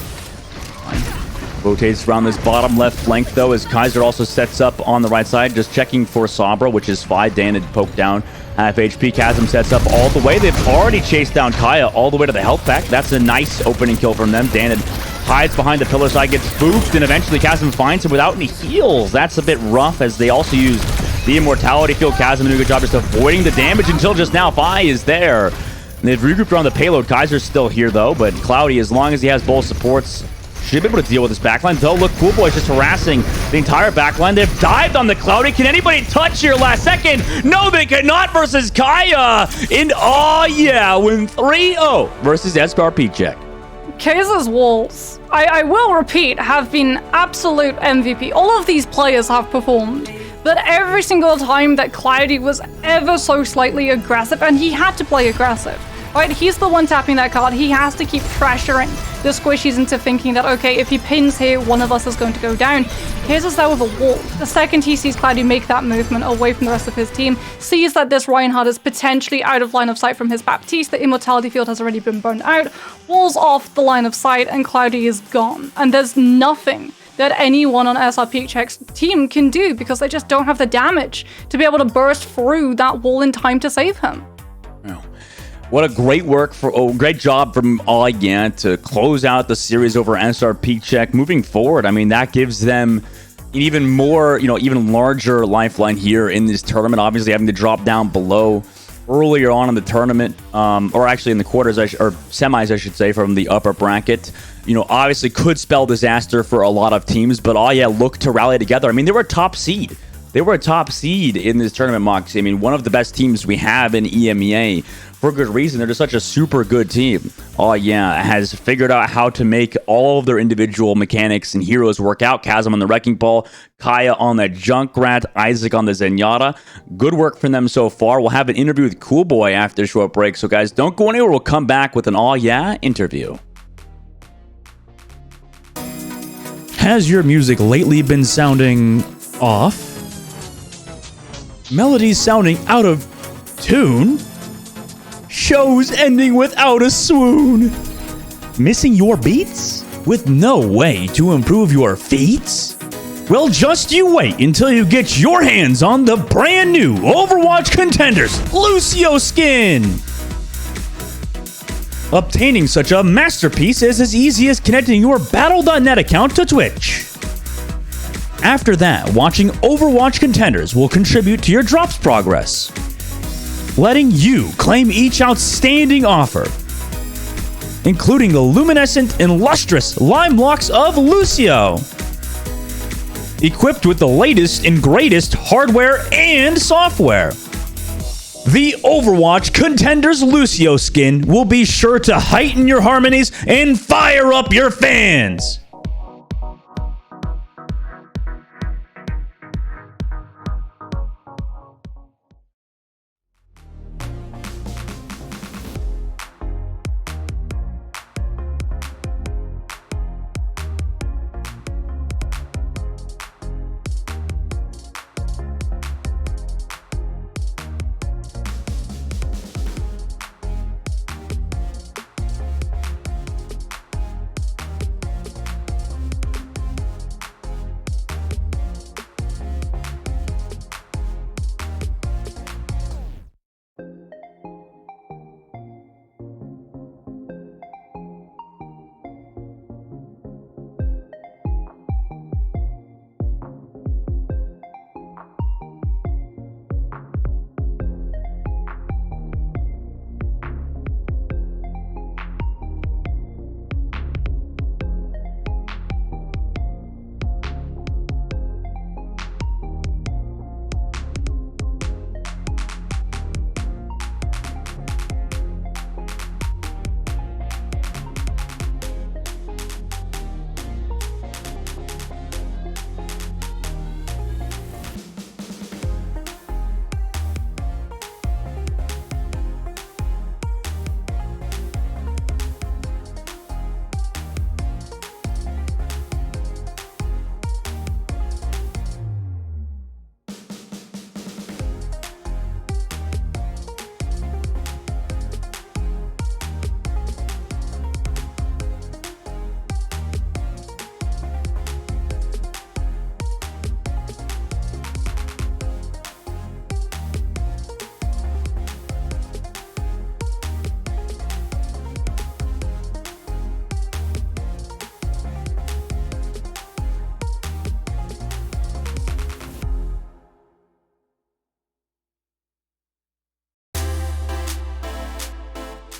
Rotates around this bottom left flank, though, as Kaiser also sets up on the right side, just checking for Sombra, which is 5. Dandid poke down. Half HP. Chasm sets up all the way. They've already chased down Kaya all the way to the health pack. That's a nice opening kill from them. Dandid hides behind the pillar side, gets spooked, and eventually Chasm finds him without any heals. That's a bit rough, as they also use the Immortality field. Chasm doing a good job just avoiding the damage until just now. Fi is there. And they've regrouped around the payload. Kaiser's still here, though, but Cloudy, as long as he has both supports, should be able to deal with this backline. Though, look, Cool Boy's just harassing the entire backline. They've dived on the Cloudy. Can anybody touch here last second? No, they cannot versus Kaya. And win 3-0 versus SrPeakCheck. Kaiser's walls, I will repeat, have been absolute MVP. All of these players have performed. But every single time that Cloudy was ever so slightly aggressive, and he had to play aggressive, right? He's the one tapping that card. He has to keep pressuring the squishies into thinking that, okay, if he pins here, one of us is going to go down. Kaiser's there with a wall. The second he sees Cloudy make that movement away from the rest of his team, sees that this Reinhardt is potentially out of line of sight from his Baptiste, the Immortality field has already been burned out, walls off the line of sight, and Cloudy is gone. And there's nothing that anyone on SrPeakCheck's team can do because they just don't have the damage to be able to burst through that wall in time to save him. Oh. What a great great job from Oya to close out the series over SrPeakCheck. Moving forward, I mean, that gives them, even more, even larger lifeline here in this tournament. Obviously, having to drop down below earlier on in the tournament, or actually in the quarters, or semis, I should say, from the upper bracket. Obviously could spell disaster for a lot of teams, but look to rally together. I mean, they were a top seed. They were a top seed in this tournament, Moxie. I mean, one of the best teams we have in EMEA for good reason. They're just such a super good team. Has figured out how to make all of their individual mechanics and heroes work out. Chasm on the Wrecking Ball, Kaya on the Junkrat, Isaac on the Zenyatta. Good work from them so far. We'll have an interview with Cool Boy after a short break. So, guys, don't go anywhere. We'll come back with an interview. Has your music lately been sounding off? Melodies sounding out of tune? Shows ending without a swoon? Missing your beats? With no way to improve your feats? Well, just you wait until you get your hands on the brand new Overwatch Contenders Lucio skin! Obtaining such a masterpiece is as easy as connecting your Battle.net account to Twitch. After that, watching Overwatch Contenders will contribute to your drops progress, letting you claim each outstanding offer, including the luminescent and lustrous lime locks of Lucio, equipped with the latest and greatest hardware and software. The Overwatch Contenders Lucio skin will be sure to heighten your harmonies and fire up your fans.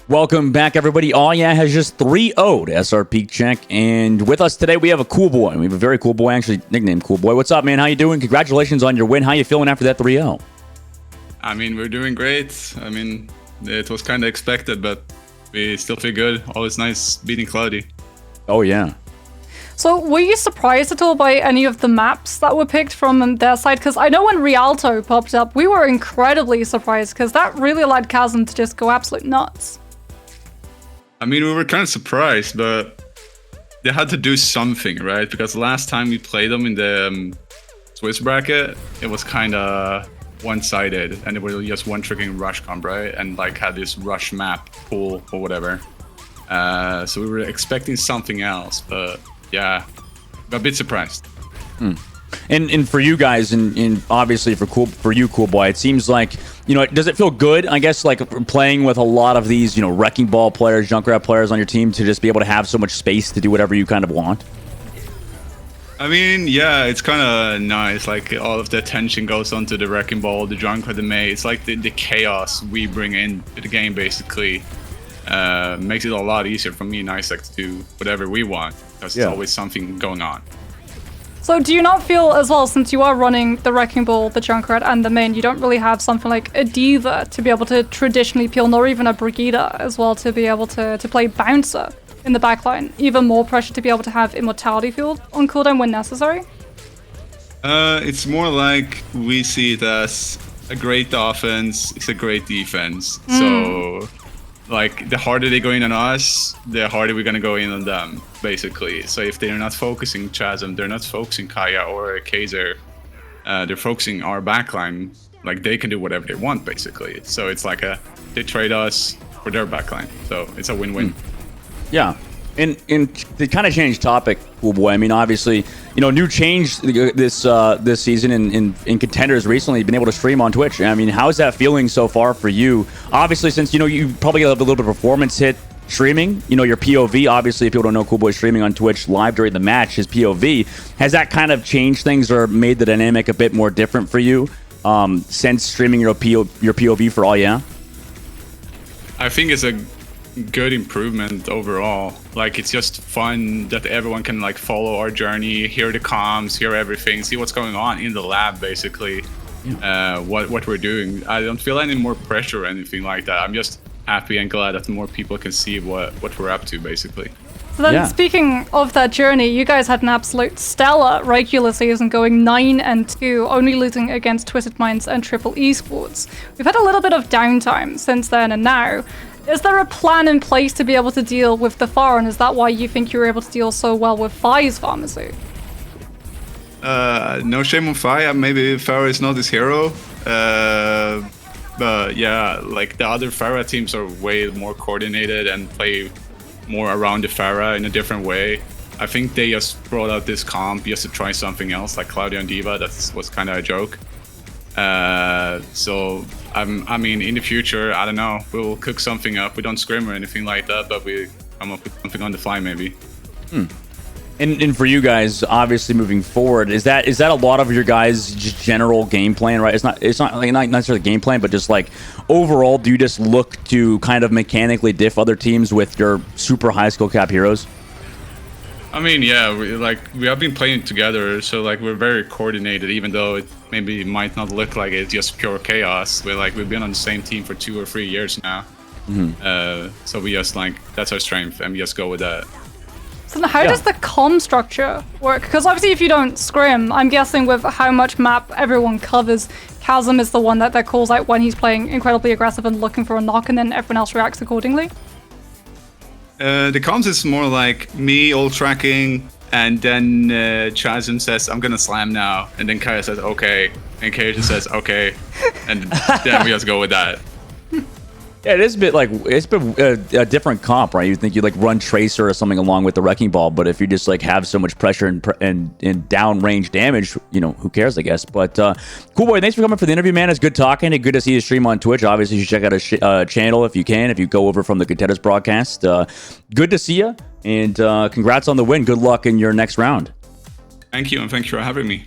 Welcome back, everybody. Has just 3-0'd SrPeakCheck, and with us today we have a cool boy. We have a very cool boy, actually nicknamed Cool Boy. What's up, man? How you doing? Congratulations on your win. How you feeling after that 3-0? I mean, we're doing great. I mean, it was kind of expected, but we still feel good. Always nice beating Cloudy. Oh, yeah. So were you surprised at all by any of the maps that were picked from their side? Because I know when Rialto popped up, we were incredibly surprised because that really allowed Chasm to just go absolute nuts. I mean, we were kind of surprised, but they had to do something, right? Because last time we played them in the Swiss bracket, it was kind of one-sided, and it was just one-tricking rush comp, right? And like had this rush map pool or whatever. So we were expecting something else, but yeah, got a bit surprised. And for you guys, and obviously for you, Cool Boy, it seems like, does it feel good, I guess, like playing with a lot of these, Wrecking Ball players, Junkrat players on your team to just be able to have so much space to do whatever you kind of want? I mean, yeah, it's kind of nice. Like all of the attention goes onto the Wrecking Ball, the Junker, the May. It's like the chaos we bring into the game basically makes it a lot easier for me and Isaac to do whatever we want because there's always something going on. So do you not feel as well, since you are running the Wrecking Ball, the Junkrat, and the main, you don't really have something like a Diva to be able to traditionally peel, nor even a Brigida as well to be able to play Bouncer in the backline? Even more pressure to be able to have Immortality Field on cooldown when necessary? It's more like we see it as a great offense, it's a great defense. So, like, the harder they go in on us, the harder we're gonna go in on them, basically. So if they're not focusing Chasm, they're not focusing Kaya or Kaiser, they're focusing our backline, like they can do whatever they want, basically. So it's like they trade us for their backline. So it's a win-win. Yeah. And to kind of change topic, cool boy. I mean, obviously, new change this season in Contenders recently. You've been able to stream on Twitch. I mean, how's that feeling so far for you? Obviously, since you probably have a little bit of performance hit streaming. Your POV. Obviously, if people don't know, cool boy streaming on Twitch live during the match, his POV. Has that kind of changed things or made the dynamic a bit more different for you since streaming your POV for all? Yeah. I think it's a good improvement overall. Like, it's just fun that everyone can like follow our journey, hear the comms, hear everything, see what's going on in the lab, basically. What we're doing. I don't feel any more pressure or anything like that. I'm just happy and glad that more people can see what we're up to, basically. So then, speaking of that journey, you guys had an absolute stellar regular season, going 9-2, only losing against Twisted Minds and Triple Esports. We've had a little bit of downtime since then and now. Is there a plan in place to be able to deal with the Pharah, and is that why you think you were able to deal so well with Phi's Pharmacy? No shame on Phi. Maybe Pharah is not his hero. But yeah, like the other Pharah teams are way more coordinated and play more around the Pharah in a different way. I think they just brought out this comp just to try something else, like Claudio and Diva. That was kind of a joke. So I mean, in the future, I don't know, we'll cook something up. We don't scrim or anything like that, but we come up with something on the fly, maybe. And for you guys, obviously moving forward, is that a lot of your guys' just general game plan, right? It's not like not necessarily game plan, but just like overall, do you just look to kind of mechanically diff other teams with your super high skill cap heroes? I mean, yeah, we have been playing together, so like we're very coordinated, even though it maybe might not look like it's just pure chaos. We've been on the same team for 2 or 3 years now. So we just that's our strength, and we just go with that. So how does the comm structure work? Because obviously if you don't scrim, I'm guessing with how much map everyone covers, Chasm is the one that calls out when he's playing incredibly aggressive and looking for a knock, and then everyone else reacts accordingly. The comms is more like me all tracking, and then Chasm says, "I'm gonna slam now," and then Kaya says, "Okay," and Kaya says, "Okay," and then we just go with that. Yeah, it is a bit like it's been a different comp, right? You think you like run Tracer or something along with the Wrecking Ball, but if you just like have so much pressure and downrange damage, who cares, I guess. But cool boy, thanks for coming for the interview, man. It's good talking. It's good to see you stream on Twitch. Obviously, you should check out his channel if you can. If you go over from the Contenders broadcast, good to see you, and congrats on the win. Good luck in your next round. Thank you, and thank you for having me.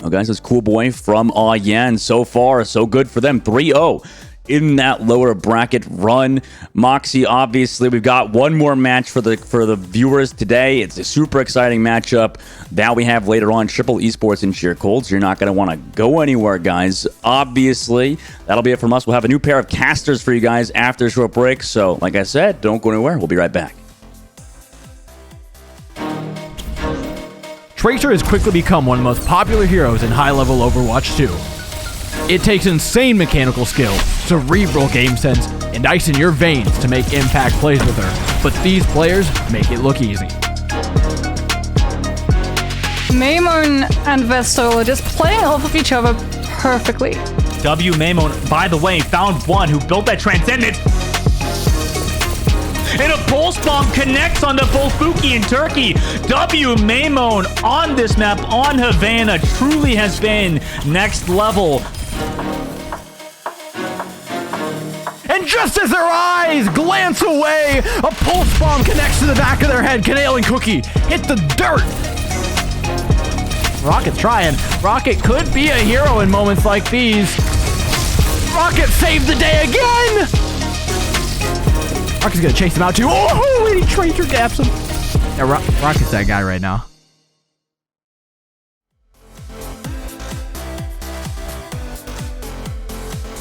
Oh, guys, it's cool boy from Yen. So far, so good for them. 3-0. In that lower bracket run. Moxie, obviously, we've got one more match for the viewers today. It's a super exciting matchup that we have later on. Triple Esports and Sheer Cold, so you're not going to want to go anywhere, guys. Obviously, that'll be it from us. We'll have a new pair of casters for you guys after a short break. So, like I said, don't go anywhere. We'll be right back. Tracer has quickly become one of the most popular heroes in high-level Overwatch 2. It takes insane mechanical skill, cerebral game sense, and ice in your veins to make impact plays with her, but these players make it look easy. Maimon and Vestola just playing off of each other perfectly. W Maimon, by the way, found one who built that Transcendent. And a pulse bomb connects onto both Fuki and Turkey. W Maimon on this map on Havana truly has been next level. And just as their eyes glance away, a pulse bomb connects to the back of their head. Canale and Cookie hit the dirt. Rocket's trying. Rocket could be a hero in moments like these. Rocket saved the day again! Rocket's gonna chase him out too. Oh, and he traitor gaps him. Yeah, Rocket's that guy right now.